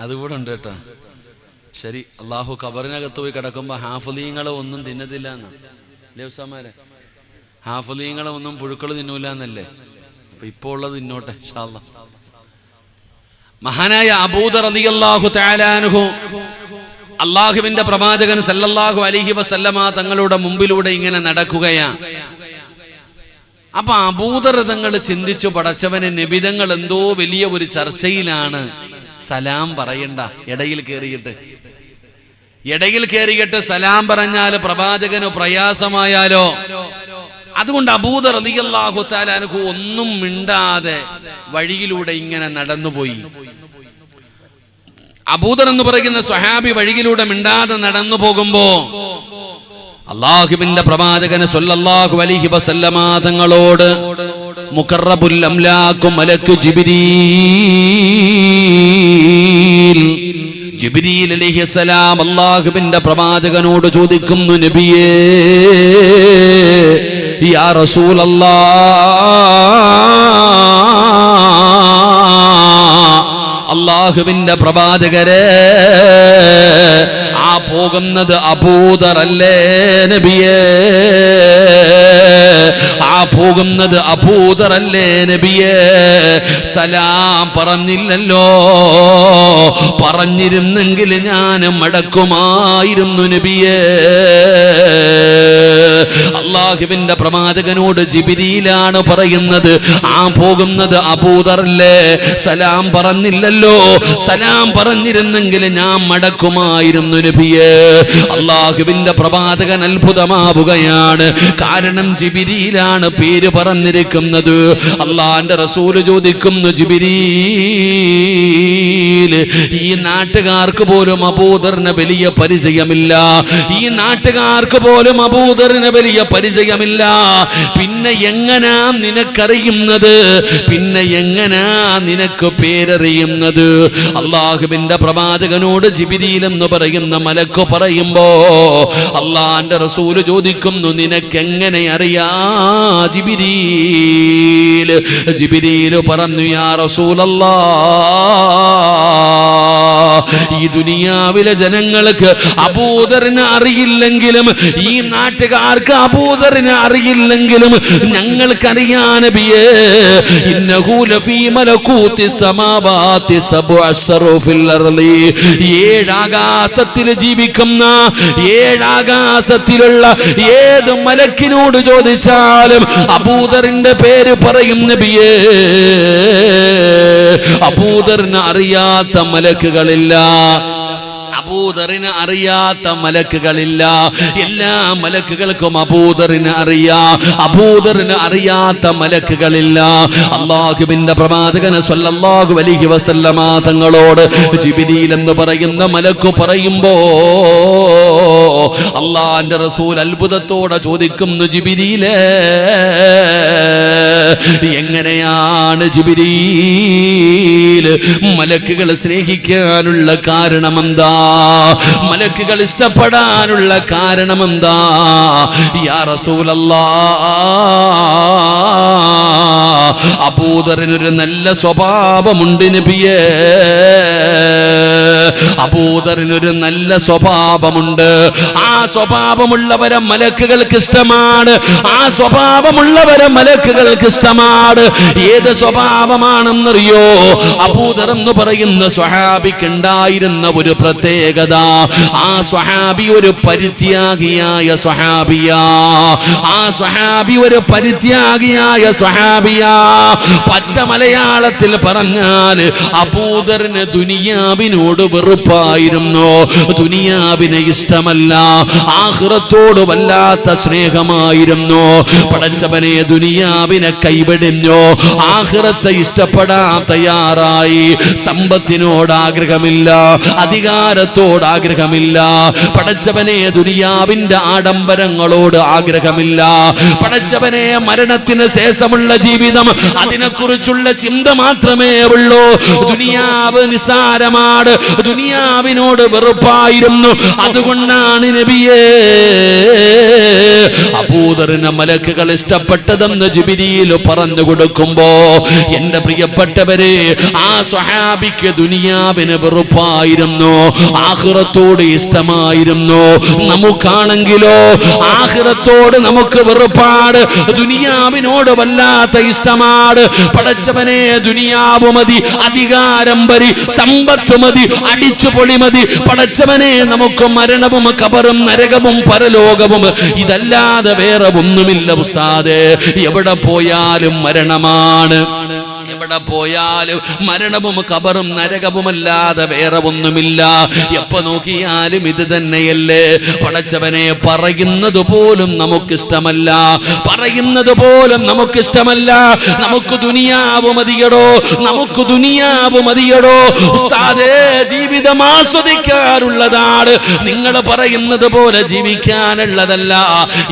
അതുകൂടെ ഉണ്ട് കേട്ടോ. ശരി, അള്ളാഹു ഖബറിനകത്ത് പോയി കിടക്കുമ്പോ ഹാഫലീങ്ങളെ ഒന്നും തിന്നതില്ല എന്നാ ലേവ്സാമാരെ, ഹാഫലീങ്ങളെ ഒന്നും പുഴുക്കൾ തിന്നൂല എന്നല്ലേ. അപ്പൊ ഇപ്പൊ ഉള്ളത് തിന്നോട്ടെ ഇൻഷാ അല്ലാഹ്. മഹാനായ അബൂദർ റളിയല്ലാഹു തആല അൻഹു അള്ളാഹുവിന്റെ പ്രവാചകൻ സല്ലല്ലാഹു അലൈഹി വസല്ലമ തങ്ങളുടെ മുമ്പിലൂടെ ഇങ്ങനെ നടക്കുകയാണ്. അപ്പൊ അബൂദർ തങ്ങൾ ചിന്തിച്ചു, പടച്ചവനെ നബിതങ്ങൾ എന്തോ വലിയ ഒരു ചർച്ചയിലാണ്, സലാം പറയണ്ട, ഇടയിൽ കയറിയിട്ട് സലാം പറഞ്ഞാൽ പ്രവാചകന് പ്രയാസമായാലോ. അതുകൊണ്ട് അബൂദർ റളിയല്ലാഹു തആല അൻഹു ഒന്നും മിണ്ടാതെ വഴിയിലൂടെ ഇങ്ങനെ നടന്നുപോയി. അബൂദർ എന്ന് പറയുന്ന സ്വഹാബി വഴിയിലൂടെ മിണ്ടാതെ നടന്നു പോകുമ്പോ അല്ലാഹുവിന്റെ പ്രവാചകൻ സ്വല്ലല്ലാഹു അലൈഹി വസല്ലമ തങ്ങളോട് മുഖറബുൽ അംലാഖ് മലക്ക് ജിബ്രീൽ അലൈഹിസ്സലാം അല്ലാഹുവിന്റെ പ്രവാചകനോട് ചോദിക്കുന്നു, നബിയേ യാ റസൂലല്ലാഹ്, അല്ലാഹുവിന്റെ പ്രവാചകരെ, ആ പോകുന്നത് അബൂദർ അല്ലേ നബിയേ? ആ പോകുന്നത് അബൂദർ അല്ലേ നബിയേ? സലാം പറഞ്ഞില്ലല്ലോ, പറഞ്ഞിരുന്നെങ്കിൽ ഞാൻ മടക്കുമായിരുന്നു നബിയേ. അള്ളാഹുവിന്റെ പ്രവാചകനോട് ജിബ്രീലാണ് പറയുന്നത്, ആ പോകുന്നത് അബൂദറല്ലേ, സലാം പറഞ്ഞില്ലല്ലോ, സലാം പറഞ്ഞിരുന്നെങ്കിൽ ഞാൻ മടക്കുമായിരുന്നു നബിയേ. അള്ളാഹുവിന്റെ പ്രവാചകൻ അത്ഭുതമാവുകയാണ്. കാരണം ജിബ്രീലാണ് പേര് പറഞ്ഞിരിക്കുന്നത്. അള്ളാന്റെ റസൂല് ചോദിക്കുന്നു, ജിബ്രീൽ, ഈ നാട്ടുകാർക്ക് പോലും അബൂദറിന് വലിയ പരിചയമില്ല, ഈ നാട്ടുകാർക്ക് പോലും അബൂദറിന് വലിയ പരിചയമില്ല, പിന്നെ എങ്ങനാ നിനക്കറിയുന്നത്, പിന്നെ എങ്ങനാ നിനക്ക് പേരറിയുന്നത്? അള്ളാഹുവിന്റെ പ്രവാചകനോട് ജിബ്രീൽ എന്ന് പറയുന്ന മലക്ക് പറയുമ്പോ അള്ളാന്റെ റസൂല് ചോദിക്കുന്നു, നിനക്കെങ്ങനെ അറിയാ ജിബ്രീൽ? ജിബ്രീൽ പറഞ്ഞു, യാ റസൂലല്ലാഹ്, ഈ ദുനിയാവിലെ ജനങ്ങൾക്ക് അബൂദറിനെ അറിയില്ലെങ്കിലും, ഈ നാട്ടുകാർക്ക് അബൂദറിനെ അറിയില്ലെങ്കിലും ഞങ്ങൾക്കറിയാ നബിയേ, ഇന്നഹു ലഫീ മലകൂതി സമാവാതി സബ്ഉ അശ്റു ഫിൽ അർളി, ഏഴാകാശത്തിൽ ജീവിക്കുന്ന, ഏഴാകാശത്തിലുള്ള ഏത് മലക്കിനോട് ചോദിച്ചാലും അബൂദറിന്റെ പേര് പറയും നബിയേ. അബൂദറിനെ അറിയാത്ത മലക്കുകളില്ല, അബൂദറിനെ അറിയാത്ത മലക്കുകളില്ല. എല്ലാ മലക്കുകൾക്കും അബൂദറിനെ അറിയാം, അബൂദറിനെ അറിയാത്ത മലക്കുകളില്ല. അല്ലാഹുവിന്റെ പ്രവാചകൻ സ്വല്ലല്ലാഹു അലൈഹി വസല്ലമ തങ്ങളോട് ജിബ്രീൽ എന്ന് പറയുന്ന മലക്ക് പറയുമ്പോ അല്ലാഹുവിന്റെ റസൂൽ അത്ഭുതത്തോടെ ചോദിക്കുന്നു, ജിബ്രീലേ, എങ്ങനെയാണ് ജിബ്രീൽ മലക്കുകൾ സ്നേഹിക്കാനുള്ള കാരണമെന്താ? മലക്കുകൾ ഇഷ്ടപ്പെടാനുള്ള കാരണമെന്താ? യാ റസൂലല്ലാഹ്, അബൂദറിനൊരു നല്ല സ്വഭാവമുണ്ട് നബിയേ, അബൂദറിനൊരു നല്ല സ്വഭാവമുണ്ട്. ആ സ്വഭാവമുള്ളവരെ മലക്കുകൾക്ക് ഇഷ്ടമാണ്, ആ സ്വഭാവമുള്ളവരെ മലക്കുകൾക്ക് ഇഷ്ടമാണ്. ഏത് സ്വഭാവമാണെന്നറിയോ? അബൂദർ എന്ന് പറയുന്ന സ്വഹാബിക്ക് ഉണ്ടായിരുന്ന ഒരു പ്രത്യേകത, ആ സ്വഹാബി ഒരു പരിത്യാഗിയായ സ്വഹാബിയാ, ആ സ്വഹാബി ഒരു പരിത്യാഗിയായ സ്വഹാബിയാ. പച്ച മലയാളത്തിൽ പറഞ്ഞാൽ അബൂദറിന് ദുനിയാവിനോട് വെറുപ്പായിരുന്നു, ദുനിയാവിനെ ഇഷ്ടമല്ല, ആഖിറത്തോട് വല്ലാത്ത സ്നേഹമായിരുന്നു. പടച്ചവനെ ദുനിയാവിനെ കൈവെടിഞ്ഞു, ആഖിറത്തെ ഇഷ്ടപ്പെടാൻ തയ്യാറായി. സമ്പത്തിനോട് ആഗ്രഹമില്ല, അധികാരത്തോട് ആഗ്രഹമില്ല, പടച്ചവനെ ദുനിയാവിന്റെ ആഡംബരങ്ങളോട് ആഗ്രഹമില്ല, പടച്ചവനെ മരണത്തിന് ശേഷമുള്ള ജീവിതം അതിനെക്കുറിച്ചുള്ള ചിന്ത മാത്രമേ ഉള്ളൂ. ദുനിയാവ് നിസാരമാണ്, ദുനിയാവിനോട് വെറുപ്പായിരുന്നു. അതുകൊണ്ടാണ് നബിയേ അബൂദറിനെ മലക്കുകൾ ഇഷ്ടപ്പെട്ടതെന്ന് ജിബ്രീൽ പറഞ്ഞു കൊടുക്കുമ്പോ, എന്റെ പ്രിയപ്പെട്ടവരെ, ആ സ്വഹാബിക്ക് ദുനിയാവിന് വെറുപ്പായിരുന്നു, ആഖിറത്തോട് ഇഷ്ടമായിരുന്നു. നമുക്കാണെങ്കിലോ ആഖിറത്തോട് നമുക്ക് വെറുപ്പാട്, ദുനിയാവിനോട് വല്ലാത്ത ഇഷ്ടമാണ്. പടച്ചവനെ ദുനിയാവ് മതി, അധികാരം മതി, സമ്പത്ത് മതി, അടിച്ചുപൊളി മതി. പടച്ചവനെ നമുക്ക് മരണവും ഖബറും നരകവും പരലോകവും ഇതല്ലാതെ വേറെ ഒന്നുമില്ല ഉസ്താദേ. എവിടെ പോയാലും മരണമാണ്, എവിടെ പോയാലും മരണവും ഖബറും നരകവുമല്ലാതെ വേറെ ഒന്നുമില്ല. എപ്പോ നോക്കിയാലും ഇത് തന്നെയല്ലേ. പടച്ചവനെ പറയുന്നത് പോലും നമുക്കിഷ്ടമല്ല, പറയുന്നത് പോലും നമുക്കിഷ്ടമല്ല. നമുക്ക് ദുനിയാവ് മതിയടോ, നമുക്ക് ദുനിയാവ് മതിയടോ ഉസ്താദേ. ജീവിതം ആസ്വദിക്കാറുള്ളതാണ്, നിങ്ങൾ പറയുന്നത് പോലെ ജീവിക്കാനുള്ളതല്ല.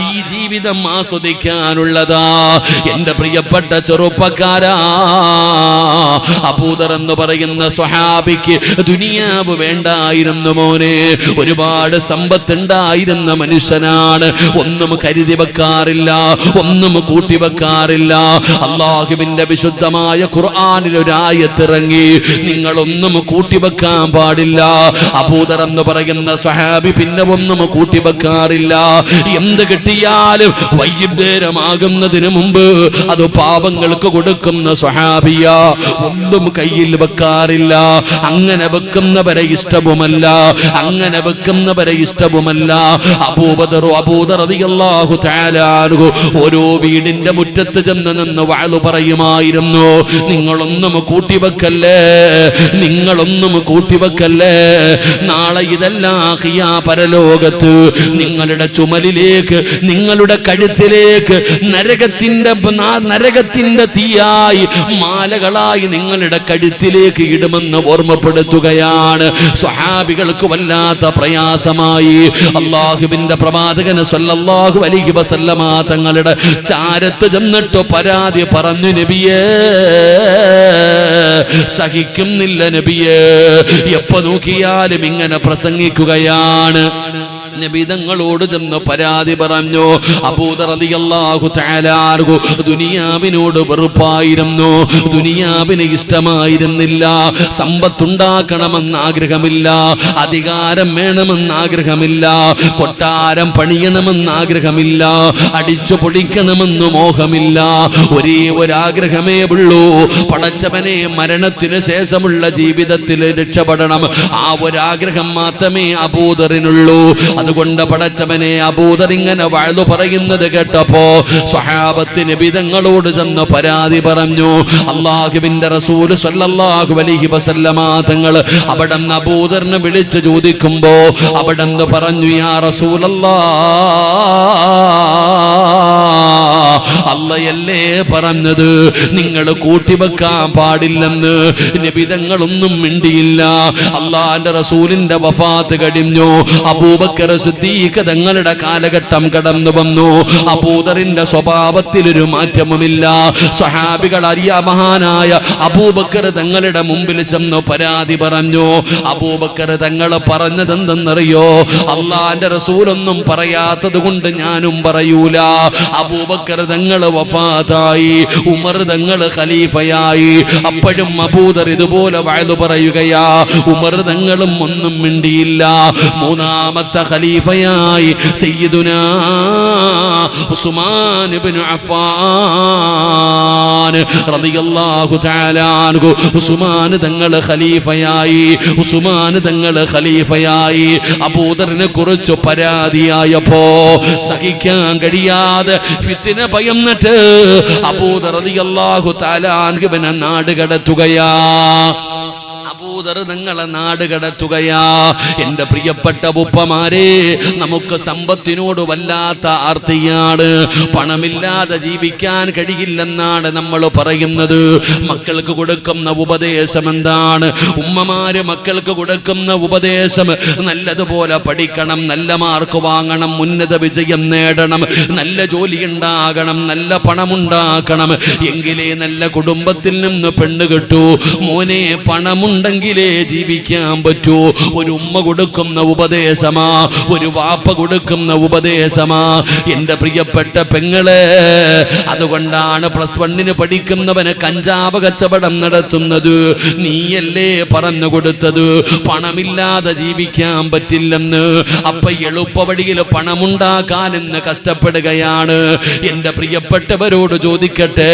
ഈ ജീവിതം ആസ്വദിക്കാനുള്ളതാ. എന്റെ പ്രിയപ്പെട്ട ചെറുപ്പക്കാരാ, അബൂദർ എന്ന് പറയുന്ന സ്വഹാബിക്ക് ദുനിയാവ് വേണ്ടായിരുന്നു മോനെ. ഒരുപാട് സമ്പത്ത് ഉണ്ടായിരുന്ന മനുഷ്യനാണ്. ഒന്നും കരുതി വെക്കാറില്ല, ഒന്നും കൂട്ടി വെക്കാറില്ല. അല്ലാഹുവിന്റെ വിശുദ്ധമായ ഖുർആനിൽ ഒരു ആയത്ത് ഇറങ്ങി, നിങ്ങളൊന്നും കൂട്ടി വെക്കാൻ പാടില്ല. അബൂദർ എന്ന് പറയുന്ന സ്വഹാബി പിന്നെ ഒന്നും കൂട്ടി വെക്കാറില്ല. എന്ത് കിട്ടിയാലും വൈകുന്നേരമാകുന്നതിന് മുമ്പ് അത് പാപങ്ങൾക്ക് കൊടുക്കുന്ന സ്വഹാബി. സ്വഹാബിയ ഒന്നും കയ്യിൽ വെക്കാറില്ല. അങ്ങനെ വെക്കുന്നവരെ ഇഷ്ടവുമല്ല, അങ്ങനെ വെക്കുന്നവരെ ഇഷ്ടവുമല്ല. അബൂബദർ റളിയല്ലാഹു തആല അൻഹു ഓരോ വീടിന്റെ മുറ്റത്ത് ചെന്ന് നിന്ന് വഅദ് പറയുമായിരുന്നു. നിങ്ങളൊന്നും കൂട്ടിവെക്കല്ലേ, നിങ്ങളൊന്നും കൂട്ടിവെക്കല്ലേ. നാളെ ഇതെല്ലാം ഖിയാ പരലോകത്ത് നിങ്ങളുടെ ചുമലിലേക്ക്, നിങ്ങളുടെ കഴുത്തിലേക്ക് നരകത്തിന്റെ തീയായി മാലകളായി നിങ്ങളുടെ കഴുത്തിലേക്ക് ഇടുമെന്ന് ഓർമ്മപ്പെടുത്തുകയാണ്. സ്വഹാബികൾക്ക് വല്ലാത്ത പ്രയാസമായി. അല്ലാഹുവിന്റെ പ്രവാചകൻ സല്ലല്ലാഹു അലൈഹി വസല്ലമ തങ്ങളുടെ ചാരത്ത് ചെന്നിട്ട് പരാതി പറഞ്ഞു, നബിയേ സഹിക്കുന്നില്ല നബിയേ. എപ്പോ നോക്കിയാലും ഇങ്ങനെ പ്രസംഗിക്കുകയാണ്. നബി തങ്ങളോട് ചെന്ന് പരാതി പറഞ്ഞു. അബൂദർ റളിയല്ലാഹു തആല അൻഹു ദുനിയാവിനോട് വെറുപ്പായിരുന്നു, ദുനിയാവിന് ഇഷ്ടമായിരുന്നില്ല. സമ്പത്തുണ്ടാക്കണമെന്ന് ആഗ്രഹമില്ല, അധികാരം വേണമെന്ന് ആഗ്രഹമില്ല, കൊട്ടാരം പണിയണമെന്ന് ആഗ്രഹമില്ല, അടിച്ചു പൊളിക്കണമെന്ന് മോഹമില്ല. ഒരേ ഒരാഗ്രഹമേ ഉള്ളൂ, പടച്ചവനെ മരണത്തിന് ശേഷമുള്ള ജീവിതത്തിൽ രക്ഷപ്പെടണം. ആ ഒരാഗ്രഹം മാത്രമേ അബൂദറിനുള്ളൂ. അതുകൊണ്ട് പടച്ചവനെ, അബൂദർ ഇങ്ങനെ വഅദ് പറയുന്നത് കേട്ടപ്പോ സ്വഹാബത്ത് നബി തങ്ങളോട് ചെന്ന് പരാതി പറഞ്ഞു. അല്ലാഹുവിന്റെ റസൂൽ സല്ലല്ലാഹു അലൈഹി വസല്ലമ തങ്ങൾ അവിടുന്ന് അബൂദറിനെ വിളിച്ച് ചോദിക്കുമ്പോ അവിടുന്ന് പറഞ്ഞു, യാ റസൂലല്ലാഹ്, അല്ലയല്ലേ പറഞ്ഞത് നിങ്ങൾ കൂട്ടിവെക്കാൻ പാടില്ലെന്ന്. നബി തങ്ങളൊന്നും മിണ്ടിയില്ല. അല്ലാഹുവിന്റെ റസൂലിന്റെ വഫാത്ത് കഴിഞ്ഞു. അബൂബക്കർ സിദ്ദീഖ് തങ്ങളുടെ കാലഘട്ടം കടന്നു വന്നു. അബൂദറിന്റെ സ്വഭാവത്തിൽ ഒരു മാറ്റവുമില്ല. സ്വഹാബികൾ അറിയ മഹാനായ അബൂബക്കർ തങ്ങളുടെ മുമ്പിൽ ചെന്ന് പരാതി പറഞ്ഞു. അബൂബക്കർ തങ്ങൾ പറഞ്ഞതെന്തെന്നറിയോ? അള്ളാന്റെ റസൂലൊന്നും പറയാത്തത് കൊണ്ട് ഞാനും പറയൂല. അബൂബക്കർ തങ്ങൾ വഫാത്തായി, ഉമർ തങ്ങൾ ഖലീഫയായി. അപ്പോഴും അബൂദർ ഇതുപോലെ വഅദ് പറയുകയാ. ഉമർ തങ്ങളും ഒന്നും മിണ്ടിയില്ല. മൂന്നാമത്തെ ഖലീഫയായി സയ്യിദുനാ ഉസ്മാൻ ഇബ്നു അഫ്ഫാൻ റളിയല്ലാഹു തആല അൻഹു ഉസ്മാൻ തങ്ങൾ ഖലീഫയായി, ഉസ്മാൻ തങ്ങൾ ഖലീഫയായി. അബൂദറിനെ കുറിച്ച് പരാതിയായപ്പോ സഹിക്കാൻ കഴിയാതെ ഫിത്ന ഭയന്നിട്ട് അബൂദർ റളിയല്ലാഹു തആല അൻഹുവിനെ നാട് കടത്തുകയാ. അബൂദർ നിങ്ങളെ നാട് കടത്തുകയാ. എന്റെ പ്രിയപ്പെട്ട ഉപ്പമാരെ, നമുക്ക് സമ്പത്തിനോട് വല്ലാത്ത ആർത്തിയാണ്. പണമില്ലാതെ ജീവിക്കാൻ കഴിയില്ലെന്നാണ് നമ്മൾ പറയുന്നത്. മക്കൾക്ക് കൊടുക്കുന്ന ഉപദേശം എന്താണ്? ഉമ്മമാര് മക്കൾക്ക് കൊടുക്കുന്ന ഉപദേശം നല്ലതുപോലെ പഠിക്കണം, നല്ല മാർക്ക് വാങ്ങണം, ഉന്നത വിജയം നേടണം, നല്ല ജോലി ഉണ്ടാകണം, നല്ല പണമുണ്ടാക്കണം, എങ്കിലേ നല്ല കുടുംബത്തിൽ നിന്ന് പെണ്ണ് കിട്ടൂ. മോനെ, പണമുണ്ടെങ്കിലേ ജീവിക്കാൻ പറ്റൂ. ഒരു ഉമ്മ കൊടുക്കുന്ന ഉപദേശമാ, ഒരു വാപ്പ കൊടുക്കുന്ന ഉപദേശമാ. എന്റെ പ്രിയപ്പെട്ട പെങ്ങളെ, അതുകൊണ്ടാണ് +1 പഠിക്കുന്നവന് കഞ്ചാവ് കച്ചവടം നടത്തുന്നത്. നീയല്ലേ പറഞ്ഞു കൊടുത്തത് പണമില്ലാതെ ജീവിക്കാൻ പറ്റില്ലെന്ന്? അപ്പൊ എളുപ്പവഴിയിൽ പണമുണ്ടാക്കാനെന്ന് കഷ്ടപ്പെടുകയാണ്. എന്റെ പ്രിയപ്പെട്ടവരോട് ചോദിക്കട്ടെ,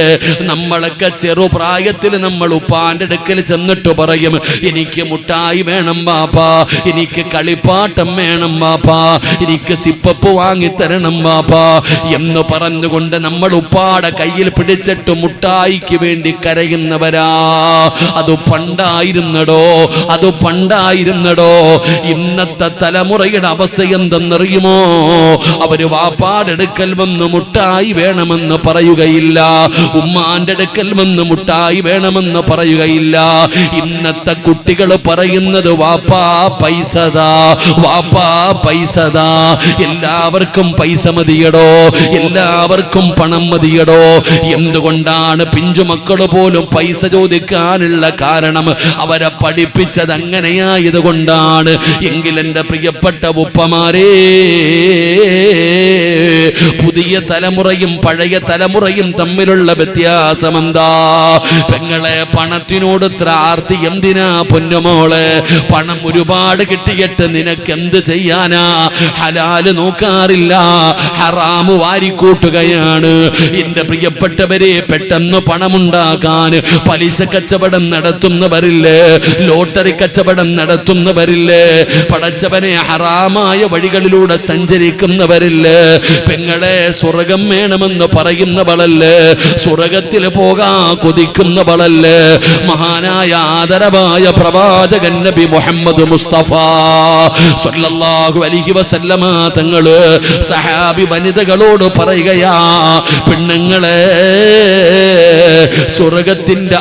നമ്മളൊക്കെ ചെറുപ്രായത്തിൽ നമ്മൾ ഉപ്പാന്റെ അടുക്കൽ ചെന്നിട്ട് പറയും, എനിക്ക് മുട്ടായി വേണം ബാപ്പാ, എനിക്ക് കളിപ്പാട്ടം വേണം ബാപ്പാ, എനിക്ക് സിപ്പപ്പ് വാങ്ങിത്തരണം ബാപ്പാ എന്ന് പറഞ്ഞുകൊണ്ട് നമ്മൾ ഉപ്പാടെ കയ്യിൽ പിടിച്ചിട്ട് മുട്ടായിക്ക് വേണ്ടി കരയുന്നവരാ. അത് പണ്ടായിരുന്നടോ, അത് പണ്ടായിരുന്നടോ. ഇന്നത്തെ തലമുറയുടെ അവസ്ഥ എന്തെന്നറിയുമോ? അവര് വാപ്പാടെ അടുക്കൽ വന്ന് മുട്ടായി വേണമെന്ന് പറയുകയില്ല, ഉമ്മാന്റെ അടുക്കൽ വന്ന് മുട്ടായി വേണമെന്ന് പറയുകയില്ല. ഇന്നത്തെ കുട്ടികൾ പറയുന്നത് വാപ്പാ പൈസതാ, വാപ്പാ പൈസതാ. എല്ലാവർക്കും പൈസ മതിയടോ, എല്ലാവർക്കും പണം മതിയടോ. എന്തുകൊണ്ടാണ് പിഞ്ചു മക്കൾ പോലും പൈസ ചോദിക്കാനുള്ള കാരണം? അവരെ പഠിപ്പിച്ചത് അങ്ങനെയായതുകൊണ്ടാണ്. എങ്കിൽ എൻ്റെ പ്രിയപ്പെട്ട ഉപ്പമാരേ, പുതിയ തലമുറയും പഴയ തലമുറയും തമ്മിലുള്ള വ്യത്യാസം എന്താ? പെങ്ങളെ, പണത്തിനോട് ഇത്ര ആർത്തി എന്തിനാ പൊന്നുമോളെ? പണം ഒരുപാട് കിട്ടിയിട്ട് നിനക്ക് എന്ത് ചെയ്യാനാ? ഹലാല് നോക്കാറില്ല, ഹറാമ് വാരിക്കൂട്ടുകയാണ്. എന്റെ പ്രിയപ്പെട്ടവരെ, പെട്ടെന്ന് പണമുണ്ടാക്കാൻ പലിശ കച്ചവടം നടത്തുന്നവരില്ലേ, ലോട്ടറി കച്ചവടം നടത്തുന്നവരില്ലേ, പടച്ചവനെ ഹറാമായ വഴികളിലൂടെ സഞ്ചരിക്കുന്നവരില്ലേ? പെങ്ങളെ, സ്വർഗം വേണമെന്ന് പറയുന്നവളല്ലേ, സ്വർഗത്തിൽ പോകാൻ കൊതിക്കുന്നവളല്ലേ? മഹാനായ ആദരവായ പ്രവാചകൻ നബി മുഹമ്മദ് മുസ്തഫ സ്വല്ലല്ലാഹു അലൈഹി വസല്ലമ തങ്ങള് സഹാബി വനിതകളോട് പറയുകയാ, പെണ്ണുങ്ങളെ, സ്വർഗത്തിന്റെ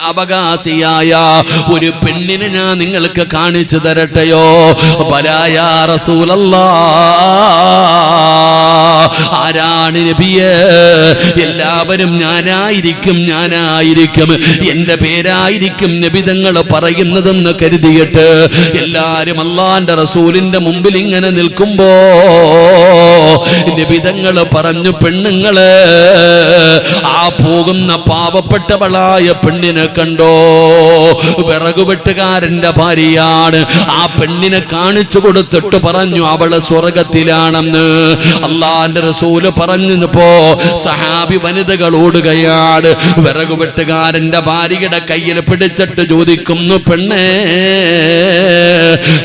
അവകാശിയായ ഒരു പെണ്ണിനെ ഞാൻ നിങ്ങൾക്ക് കാണിച്ചു തരട്ടെയോ? ബലായാ റസൂലല്ലാഹ്. ആരാണ് നബിയേ? എല്ലാവരും ഞാനായിരിക്കും, എന്റെ പേരായിരിക്കും നബിതങ്ങൾ പറയുന്നതെന്ന് കരുതിയിട്ട് എല്ലാരും അല്ലാഹുവിന്റെ റസൂലിന്റെ മുമ്പിൽ ഇങ്ങനെ നിൽക്കുമ്പോ നബിതങ്ങൾ പറഞ്ഞു, പെണ്ണുങ്ങളെ, ആ പോകുന്ന പാവപ്പെട്ടവളായ പെണ്ണിനെ കണ്ടോ? വിറകുവെട്ടുകാരന്റെ ഭാര്യയാണ്. ആ പെണ്ണിനെ കാണിച്ചു കൊടുത്തിട്ട് പറഞ്ഞു, അവള് സ്വർഗത്തിലാണെന്ന്. അല്ലാഹുവിന്റെ റസൂല് പറഞ്ഞപ്പോ സഹാബി വനിതകൾ ഓടുകയാണ്. വിറകുവെട്ടുകാരന്റെ ഭാര്യയുടെ കയ്യിൽ പിടിച്ചിട്ട് ചോദിക്കുന്നു, പെണ്ണേ,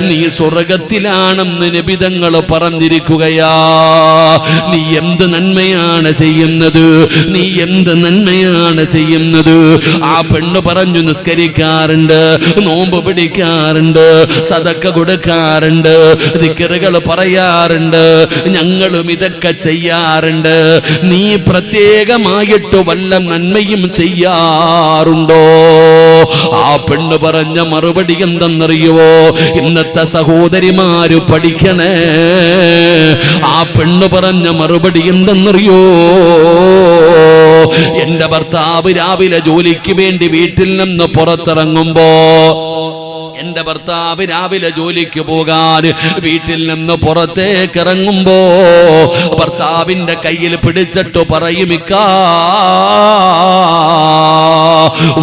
നീ സ്വർഗത്തിലാണെന്ന് നബിതങ്ങൾ പറഞ്ഞിരിക്കുകയാ. നീ എന്ത് നന്മയാണ് ചെയ്യുന്നത്? ആ പെണ്ണ് പറഞ്ഞു, നിസ്കരിക്കാറുണ്ട്, നോമ്പ് പിടിക്കാറുണ്ട്, സദക്ക കൊടുക്കാറുണ്ട്, ദിക്റുകൾ പറയാറുണ്ട്, ഞങ്ങളും ഇതൊക്കെ ചെയ്യാറുണ്ട്. നീ പ്രത്യേകമായിട്ട് വല്ല നന്മയും ചെയ്യാറുണ്ടോ? ആ പെണ്ണ് പറഞ്ഞ മറുപടി എന്തെന്നറിയുവോ? ഇന്നത്തെ സഹോദരിമാര് പഠിക്കണേ. ആ പെണ്ണ് പറഞ്ഞ മറുപടി എന്തെന്നറിയോ? എന്റെ ഭർത്താവ് രാവിലെ ജോലിക്ക് വേണ്ടി വീട്ടിൽ നിന്ന് പുറത്തിറങ്ങുമ്പോ, എന്റെ ഭർത്താവ് രാവിലെ ജോലിക്ക് പോകാൻ വീട്ടിൽ നിന്ന് പുറത്തേക്ക് ഇറങ്ങുമ്പോ ഭർത്താവിന്റെ കയ്യിൽ പിടിച്ചിട്ട് പറയുമിക്കാ,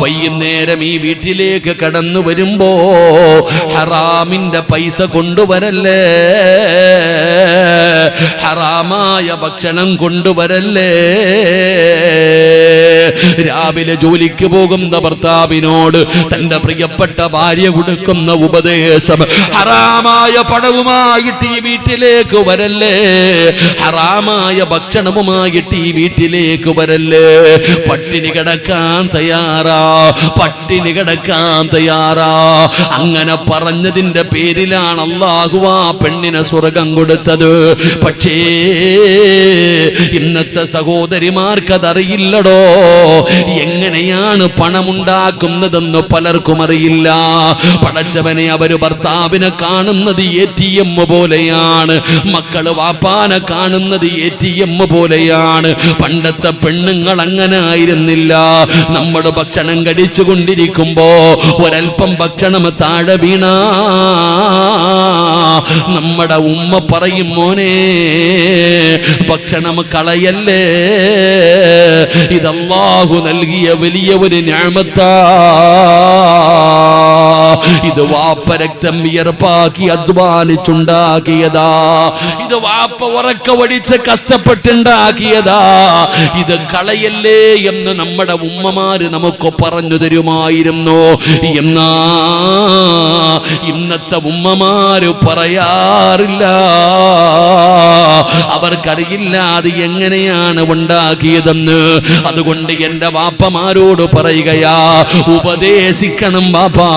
വൈകുന്നേരം ഈ വീട്ടിലേക്ക് കടന്നു വരുമ്പോ ഹറാമിന്റെ പൈസ കൊണ്ടുവരല്ലേ, ഹറാമായ ഭക്ഷണം കൊണ്ടുവരല്ലേ. രാവിലെ ജോലിക്ക് പോകുന്ന ഭർത്താവിനോട് തന്റെ പ്രിയപ്പെട്ട ഭാര്യ കൊടുക്കുന്ന ഉപദേശം, ഹറാമായ പണവുമായിട്ട് ഈ വീട്ടിലേക്ക് വരല്ലേ, ഹറാമായ ഭക്ഷണവുമായിട്ട് ഈ വീട്ടിലേക്ക് വരല്ലേ. പട്ടിണി കിടക്കാൻ തയ്യാറാ. അങ്ങനെ പറഞ്ഞതിന്റെ പേരിലാണ് അല്ലാഹു ആ പെണ്ണിനെ സ്വർഗം കൊടുത്തത്. പക്ഷേ ഇന്നത്തെ സഹോദരിമാർക്ക് അതറിയില്ലടോ. എങ്ങനെയാണ് പണമുണ്ടാക്കുന്നതെന്ന് പലർക്കും അറിയില്ല. പടച്ചവനെ, അവര് ഭർത്താവിനെ കാണുന്നത് ATM പോലെയാണ്, മക്കള് വാപ്പാനെ കാണുന്നത് ATM പോലെയാണ്. പണ്ടത്തെ പെണ്ണുങ്ങൾ അങ്ങനെ ആയിരുന്നില്ല. നമ്മുടെ ഭക്ഷണം കഴിച്ചു കൊണ്ടിരിക്കുമ്പോ ഒരൽപ്പം ഭക്ഷണം താഴെ വീണ നമ്മുടെ ഉമ്മ പറയും, മോനെ, ഭക്ഷണം കളയല്ലേ, ഇതല്ലാഹു നൽകിയ വലിയ ഒരു നിഅമത്താ. ഇത് വാപ്പ രക്തം വിയർപ്പാക്കി അധ്വാനിച്ചുണ്ടാക്കിയതാ. ഇത് വാപ്പ ഉറക്ക വടിച്ച് കഷ്ടപ്പെട്ടുണ്ടാക്കിയതാ. ഇത് കളയല്ലേ എന്ന് നമ്മുടെ ഉമ്മമാര് നമുക്ക് പറഞ്ഞു തരുമായിരുന്നു. എന്നാ ഇന്നത്തെ ഉമ്മമാര് പറയാറില്ല. അവർക്കറിയില്ല അത് എങ്ങനെയാണ് ഉണ്ടാക്കിയതെന്ന്. അതുകൊണ്ട് എന്റെ വാപ്പമാരോട് പറയുകയാ, ഉപദേശിക്കണം വാപ്പാ,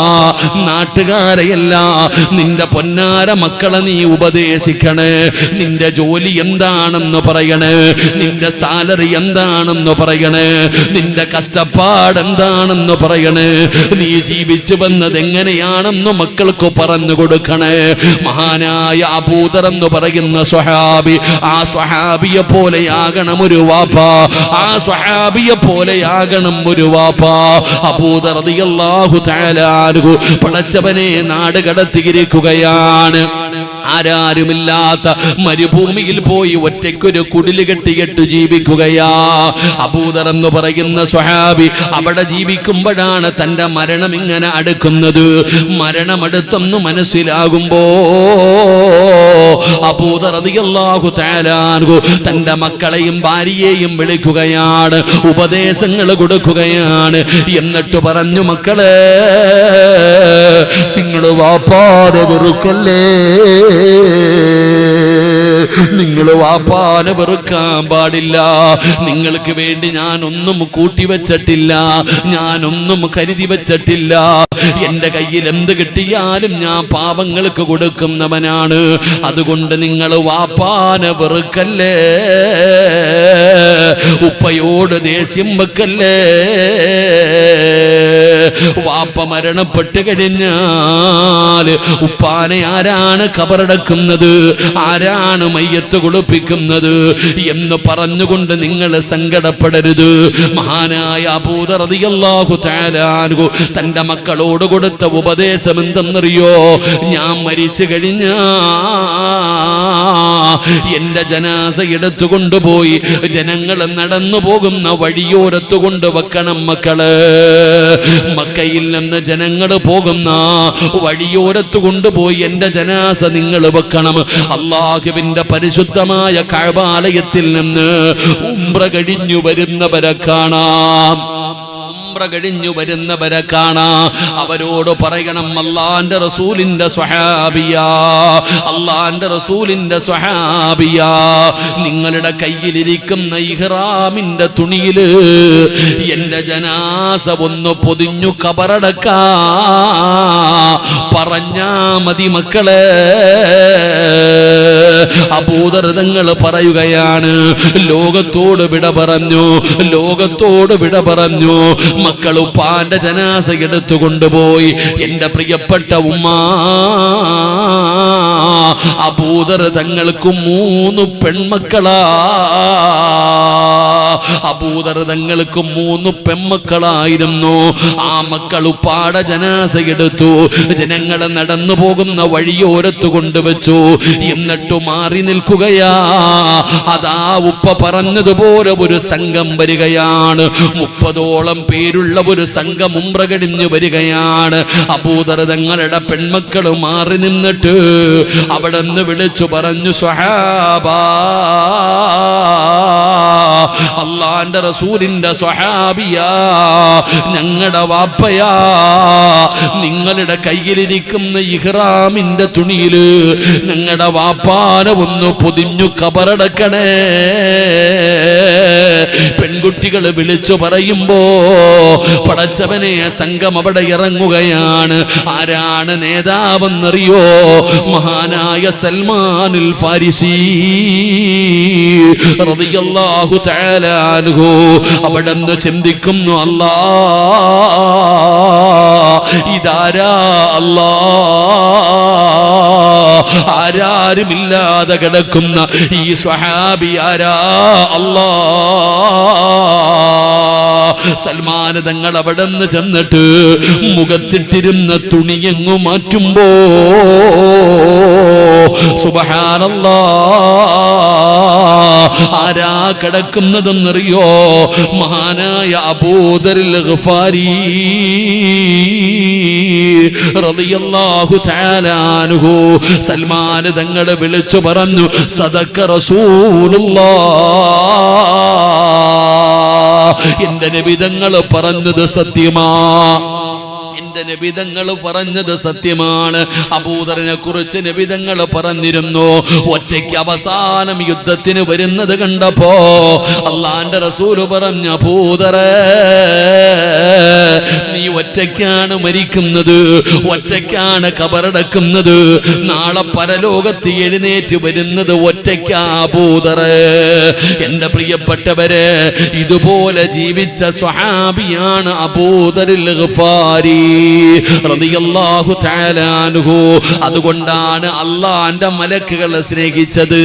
നാട്ടുകാരെയല്ല, നിന്റെ പൊന്നാര മക്കളെ നീ ഉപദേശിക്കണേ. നിന്റെ ജോലി എന്താണെന്ന് പറയണേ, നിന്റെ സാലറി എന്താണെന്ന് പറയണേ, നിന്റെ കഷ്ടപ്പാട് എന്താണെന്ന് പറയണേ, നീ ജീവിച്ചു വന്നത് എങ്ങനെയാണെന്ന് മക്കൾക്ക് പറഞ്ഞു കൊടുക്കണേ. മഹാനായ അബൂദർ എന്ന് പറയുന്ന സ്വഹാബി, ആ സ്വഹാബിയെ പോലെയാകണം ഒരു വാപ്പ, ആ സ്വഹാബിയെ പോലെയാകണം ഒരു വാപ്പ. അബൂദർ റളിയല്ലാഹു തആല അൻഹു പടച്ചവനെ നാട് കടത്തിയിരിക്കുകയാണ്. ആരാരുമില്ലാത്ത മരുഭൂമിയിൽ പോയി ഒറ്റയ്ക്കൊരു കുടില് കെട്ടിയിട്ട് ജീവിക്കുകയാ. അബൂദർ എന്ന് പറയുന്ന സ്വഹാബി അവിടെ ജീവിക്കുമ്പോഴാണ് തന്റെ മരണം ഇങ്ങനെ അടുക്കുന്നത്. മരണമടുത്തെന്ന് മനസ്സിലാകുമ്പോ അബൂദർ റളിയല്ലാഹു തആല അൻഹു തന്റെ മക്കളെയും ഭാര്യയെയും വിളിക്കുകയാണ്, ഉപദേശങ്ങൾ കൊടുക്കുകയാണ്. എന്നിട്ട് പറഞ്ഞു, മക്കളെ, നിങ്ങൾ വാപ്പാനെ വെറുക്കല്ലേ, നിങ്ങൾ വാപ്പാനെ വെറുക്കാൻ പാടില്ല. നിങ്ങൾക്ക് വേണ്ടി ഞാനൊന്നും കൂട്ടിവെച്ചിട്ടില്ല, ഞാനൊന്നും കരുതി വെച്ചിട്ടില്ല. എന്റെ കയ്യിൽ എന്ത് കിട്ടിയാലും ഞാൻ പാവങ്ങൾക്ക് കൊടുക്കുന്നവനാണ്. അതുകൊണ്ട് നിങ്ങൾ വാപ്പാനെ വെറുക്കല്ലേ, ഉപ്പയോട് ദേഷ്യം വെക്കല്ലേ. വാപ്പ മരണപ്പെട്ട് കഴിഞ്ഞാൽ ഉപ്പാനെ ആരാണ് ഖബറടക്കുന്നത്, ആരാണ് മയ്യത്ത് കുളിപ്പിക്കുന്നത് എന്ന് പറഞ്ഞുകൊണ്ട് നിങ്ങൾ സങ്കടപ്പെടരുത്. മഹാനായ അബൂദർ റളിയല്ലാഹു തആല അൻഹു തന്റെ മക്കളോട് കൊടുത്ത ഉപദേശം എന്തെന്നറിയോ? ഞാൻ മരിച്ചു കഴിഞ്ഞാ എന്റെ ജനാസ എടുത്തുകൊണ്ടുപോയി ജനങ്ങൾ നടന്നു പോകുന്ന വഴിയോരത്ത് കൊണ്ട് വെക്കണം മക്കള്. മക്കയിൽ നിന്ന് ജനങ്ങൾ പോകുന്ന വഴിയോരത്ത് കൊണ്ടുപോയി എന്റെ ജനാസ നിങ്ങൾ വെക്കണം. അല്ലാഹുവിന്റെ പരിശുദ്ധമായ കഅബാലയത്തിൽ നിന്ന് ഉംറ കഴിഞ്ഞു വരുന്നവരെ കാണാം, കഴിഞ്ഞു വരുന്നവരെ കാണാം. അവരോട് പറയണം, അല്ലാഹുവിന്റെ റസൂലിന്റെ സ്വഹാബിയാ, അല്ലാഹുവിന്റെ റസൂലിന്റെ സ്വഹാബിയാ, നിങ്ങളുടെ കയ്യിലിരിക്കുന്ന ഇഹ്റാമിന്റെ തുണിയില് എന്റെ ജനാസ ഒന്ന് പൊതിഞ്ഞു കബറടക്കാ പറഞ്ഞാ മതി മക്കളെ. അബൂദർ തങ്ങൾ പറയുകയാണ്, ലോകത്തോട് വിട പറഞ്ഞു, ലോകത്തോട് വിട പറഞ്ഞു. മക്കൾ ഉപ്പാന്റെ ജനാസ എടുത്തു കൊണ്ടുപോയി. എന്റെ പ്രിയപ്പെട്ട ഉമ്മ, അബൂദർ തങ്ങൾക്ക് 3 പെൺമക്കളാ. അബൂദർ തങ്ങൾക്ക് 3 പെൺമക്കളായിരുന്നു. ആ മക്കൾ ഉപ്പാടെ ജനാസ എടുത്തു, ജനങ്ങൾ നടന്നു പോകുന്ന വഴിയോരത്ത് കൊണ്ടുവച്ചു. എന്നിട്ട് മാറി നിൽക്കുകയാ. അതാ ഉപ്പ പറഞ്ഞതുപോലെ ഒരു സംഘം വരികയാണ്. 30ഓളം പേരുള്ള ഒരു സംഘം ഉംറ കഴിഞ്ഞു വരികയാണ്. അബൂദർ തങ്ങളുടെ പെൺമക്കൾ മാറി നിന്നിട്ട് അവിടെ നിന്ന് വിളിച്ചു പറഞ്ഞു, സ്വഹാബാ, അല്ലാഹുവിന്റെ റസൂലിന്റെ സ്വഹാബിയാ, ഞങ്ങളുടെ വാപ്പയാ, നിങ്ങളുടെ കയ്യിലിരിക്കുന്ന ഇഹ്റാമിന്റെ തുണിയില് ഞങ്ങളുടെ വാപ്പാനെ ഒന്ന് പൊതിഞ്ഞു കബറടക്കണേ. പെൺകുട്ടികൾ വിളിച്ചു പറയുമ്പോ പടച്ചവനെ സംഘം അവിടെ ഇറങ്ങുകയാണ്. ആരാണ് നേതാവെന്നറിയോ? മഹാനായ സൽമാനുൽ ഫാരിസി റളിയല്ലാഹു തആല അൻഹു. അവിടെ നിന്ന് ചിന്തിക്കുന്നു, അല്ലാ, ഇതാരാ അല്ലാ, ആരാരുമില്ലാതെ കിടക്കുന്ന ഈ സ്വഹാബി ആരാ അല്ലാ. സൽമാൻ തങ്ങൾ അവിടെ നിന്ന് ചെന്നിട്ട് മുഖത്തിട്ടിരുന്ന തുണിയെങ്ങു മാറ്റുമ്പോ സുബ്ഹാനല്ലാഹ്, ആരാ കിടക്കുന്നതെന്നറിയോ? മഹാനായ അബൂദറുൽ ഗഫാരി റളിയല്ലാഹു തആല അൻഹു. സൽമാൻ തങ്ങൾ വിളിച്ചു പറഞ്ഞു, സദഖ റസൂലുള്ളാഹ്, എന്റെ നബി തങ്ങൾ പറഞ്ഞത് സത്യമാ, എന്റെ നബി തങ്ങൾ പറഞ്ഞത് സത്യമാണ്. അബൂദറിനെ കുറിച്ച് നബി തങ്ങൾ പറഞ്ഞിരുന്നു. ഒറ്റയ്ക്ക് അവസാനം യുദ്ധത്തിന് വരുന്നത് കണ്ടപ്പോ അല്ലാഹുവിന്റെ റസൂൽ പറഞ്ഞു, അബൂദറേ, നീ ഒറ്റയ്ക്കാണ് മരിക്കുന്നത്, ഒറ്റയ്ക്കാണ് ഖബറടക്കുന്നത്, നാളെ പരലോകത്ത് എഴുന്നേറ്റ് വരുന്നത് ഒറ്റയ്ക്കാ അബൂദറേ. എന്റെ പ്രിയപ്പെട്ടവരെ, ഇതുപോലെ ജീവിച്ച സ്വഹാബിയാണ് അബൂദറുൽ ഗഫാരി റളിയല്ലാഹു തആല അൻഹു. അതുകൊണ്ടാണ് അല്ലാഹുവിന്റെ മലക്കുകളെ സ്നേഹിച്ചത്.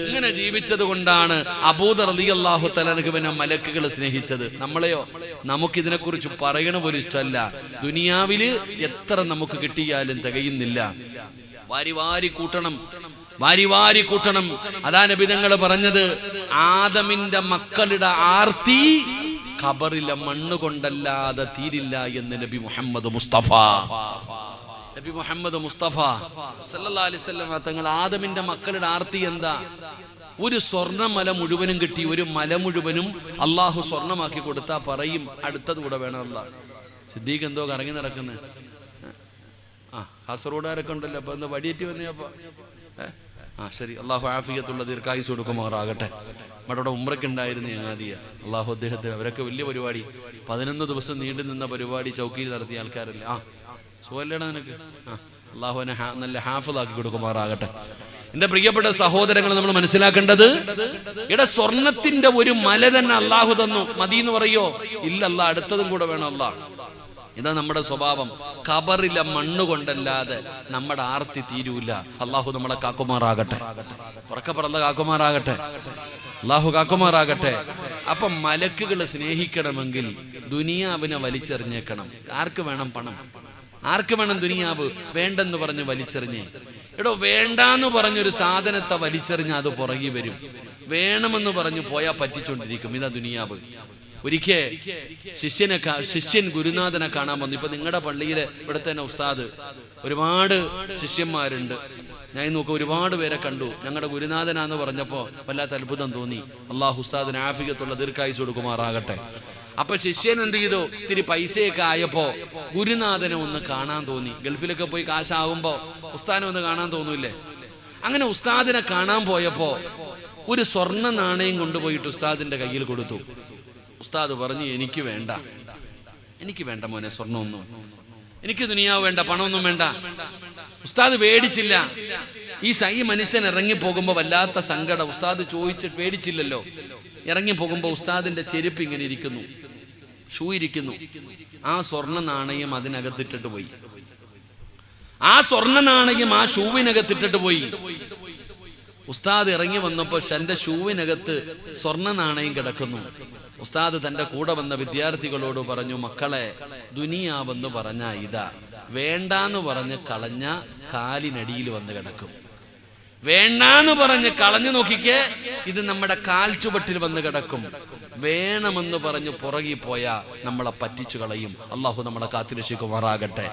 ഇങ്ങനെ ജീവിച്ചത് കൊണ്ടാണ് അബൂദർ റളിയല്ലാഹു തആല അൻഹുവിനെ മലക്കുകൾ സ്നേഹിച്ചത്. നമ്മളെയോ? നമുക്കിതിനെ കുറിച്ച് പറയണ പോലും ഇഷ്ടമല്ല. ദുനിയാവില് എത്ര നമുക്ക് കിട്ടിയാലും തികയുന്നില്ല. വാരി വാരി കൂട്ടണം, വാരി വാരി കൂട്ടണം. അതാ നബി തങ്ങൾ പറഞ്ഞത്, ആദമിന്റെ മക്കളുടെ ആർത്തി ഖബറിലെ മണ്ണ് കൊണ്ടല്ലാതെ തീരില്ല എന്ന് നബി മുഹമ്മദ് മുസ്തഫ. നബി മുഹമ്മദ് മുസ്തഫ സല്ലല്ലാഹു അലൈഹി വസല്ലം തങ്ങൾ ആദമിന്റെ മക്കളുടെ ആർത്തി എന്താ? ഒരു സ്വർണ്ണമല മുഴുവനും കിട്ടി, ഒരു മല മുഴുവനും അള്ളാഹു സ്വർണ്ണമാക്കി കൊടുത്താ പറയും അടുത്തത് കൂടെ വേണം അല്ലാഹ്. സിദ്ദീഖ് എന്തോ കറങ്ങി നടക്കുന്നത്. കാസർഗോഡുകാരൊക്കെ ഉണ്ടല്ലോ, അപ്പൊ എന്താ വടിയേറ്റി വന്നപ്പോ ശരി, അള്ളാഹു ആഫിയത്തുള്ള ദീർഘായുസ് കൊടുക്കുമാറാകട്ടെ. നമ്മുടെ ഉംറയ്ക്ക് ഉണ്ടായിരുന്നു ഞങ്ങാദിയ, അള്ളാഹു അദ്ദേഹത്തെ, അവരൊക്കെ വലിയ പരിപാടി, 11 ദിവസം നീണ്ടു നിന്ന പരിപാടി ചൗക്കിയിൽ നടത്തിയ ആൾക്കാരല്ലേ. സുഖല്ലേടാ നിനക്ക്? അള്ളാഹുവിനെ നല്ല ഹാഫിളാക്കി കൊടുക്കുമാറാകട്ടെ. എന്റെ പ്രിയപ്പെട്ട സഹോദരങ്ങൾ, നമ്മൾ മനസ്സിലാക്കേണ്ടത്, സ്വർണത്തിന്റെ ഒരു മല തന്നെ അള്ളാഹു തന്നു. മതി എന്ന് പറയോ? ഇല്ല, അല്ലാഹ് അടുത്തതും കൂടെ വേണം അല്ലാഹ്. ഇതാ നമ്മുടെ സ്വഭാവം. ഖബറിലെ മണ്ണ് കൊണ്ടല്ലാതെ നമ്മുടെ ആർത്തി തീരൂല. അള്ളാഹു നമ്മളെ കാക്കുമാറാകട്ടെ. ഉറക്കെ പറഞ്ഞ കാക്കുമാറാകട്ടെ. അള്ളാഹു കാക്കുമാറാകട്ടെ. അപ്പൊ മലക്കുകളെ സ്നേഹിക്കണമെങ്കിൽ ദുനിയാവിനെ വലിച്ചെറിഞ്ഞേക്കണം. ആർക്ക് വേണം പണം? ആർക്ക് വേണം ദുനിയാവ്? വേണ്ടെന്ന് പറഞ്ഞ് വലിച്ചെറിഞ്ഞേ. വേണ്ടാന്ന് പറഞ്ഞൊരു സാധനത്തെ വലിച്ചെറിഞ്ഞ അത് പുറകെ വരും. വേണമെന്ന് പറഞ്ഞു പോയാൽ പറ്റിച്ചോണ്ടിരിക്കും. ഇതാ ദുനിയാവ്. ഒരിക്കൽ ശിഷ്യൻ ഗുരുനാഥനെ കാണാൻ വന്നു. ഇപ്പൊ നിങ്ങളുടെ പള്ളിയിലെ ഇവിടെ തന്നെ ഉസ്താദ്, ഒരുപാട് ശിഷ്യന്മാരുണ്ട്. ഞാൻ നോക്കുക ഒരുപാട് പേരെ കണ്ടു. ഞങ്ങളുടെ ഗുരുനാഥനാന്ന് പറഞ്ഞപ്പോ വല്ലാത്ത അത്ഭുതം തോന്നി. അള്ളാഹു ഉസ്താദിന് ആഫിയത്തുള്ള ദീർഘായുസ് കൊടുക്കുമാറാകട്ടെ. അപ്പൊ ശിഷ്യൻ എന്ത് ചെയ്തു? ഇത്തിരി പൈസയൊക്കെ ആയപ്പോ ഗുരുനാഥനെ ഒന്ന് കാണാൻ തോന്നി. ഗൾഫിലൊക്കെ പോയി കാശാവുമ്പോ ഉസ്താദിനെ ഒന്ന് കാണാൻ തോന്നൂല്ലേ? അങ്ങനെ ഉസ്താദിനെ കാണാൻ പോയപ്പോ ഒരു സ്വർണ്ണ നാണയം കൊണ്ടുപോയിട്ട് ഉസ്താദിന്റെ കയ്യിൽ കൊടുത്തു. ഉസ്താദ് പറഞ്ഞു, എനിക്ക് വേണ്ട, എനിക്ക് വേണ്ട മോനെ സ്വർണ്ണമൊന്നും, എനിക്ക് ദുനിയാവ് വേണ്ട, പണമൊന്നും വേണ്ട. ഉസ്താദ് പേടിച്ചില്ല. ഈ മനുഷ്യൻ ഇറങ്ങി പോകുമ്പോ വല്ലാത്ത സങ്കടം. ഉസ്താദ് ചോദിച്ചിട്ട് പേടിച്ചില്ലല്ലോ. ഇറങ്ങി പോകുമ്പോ ഉസ്താദിന്റെ ചെരുപ്പ് ഇങ്ങനെ ഇരിക്കുന്നു, ഷൂ ഇരിക്കുന്നു. ആ സ്വർണ്ണ നാണയം അതിനകത്തിട്ടിട്ട് പോയി. ആ സ്വർണ്ണ നാണയം ആ ഷൂവിനകത്തിട്ടിട്ട് പോയി. ഉസ്താദ് ഇറങ്ങി വന്നപ്പോ തന്റെ ഷൂവിനകത്ത് സ്വർണ്ണ നാണയം കിടക്കുന്നു. ഉസ്താദ് തന്റെ കൂടെ വന്ന വിദ്യാർത്ഥികളോട് പറഞ്ഞു, മക്കളെ, ദുനിയാവെന്ന് പറഞ്ഞ ഇതാ, വേണ്ടാന്ന് പറഞ്ഞ് കളഞ്ഞ കാലിനടിയിൽ വന്ന് കിടക്കും. വേണ്ടാന്ന് പറഞ്ഞ് കളഞ്ഞു നോക്കിക്കേ, ഇത് നമ്മുടെ കാൽ ചുവട്ടിൽ വന്ന് കിടക്കും. വേണമെന്ന് പറഞ്ഞ് പുറകെ പോയാ നമ്മളെ പറ്റിച്ചു കളയും. അള്ളാഹു നമ്മളെ കാത്തിരക്ഷിക്കുമാറാകട്ടെ.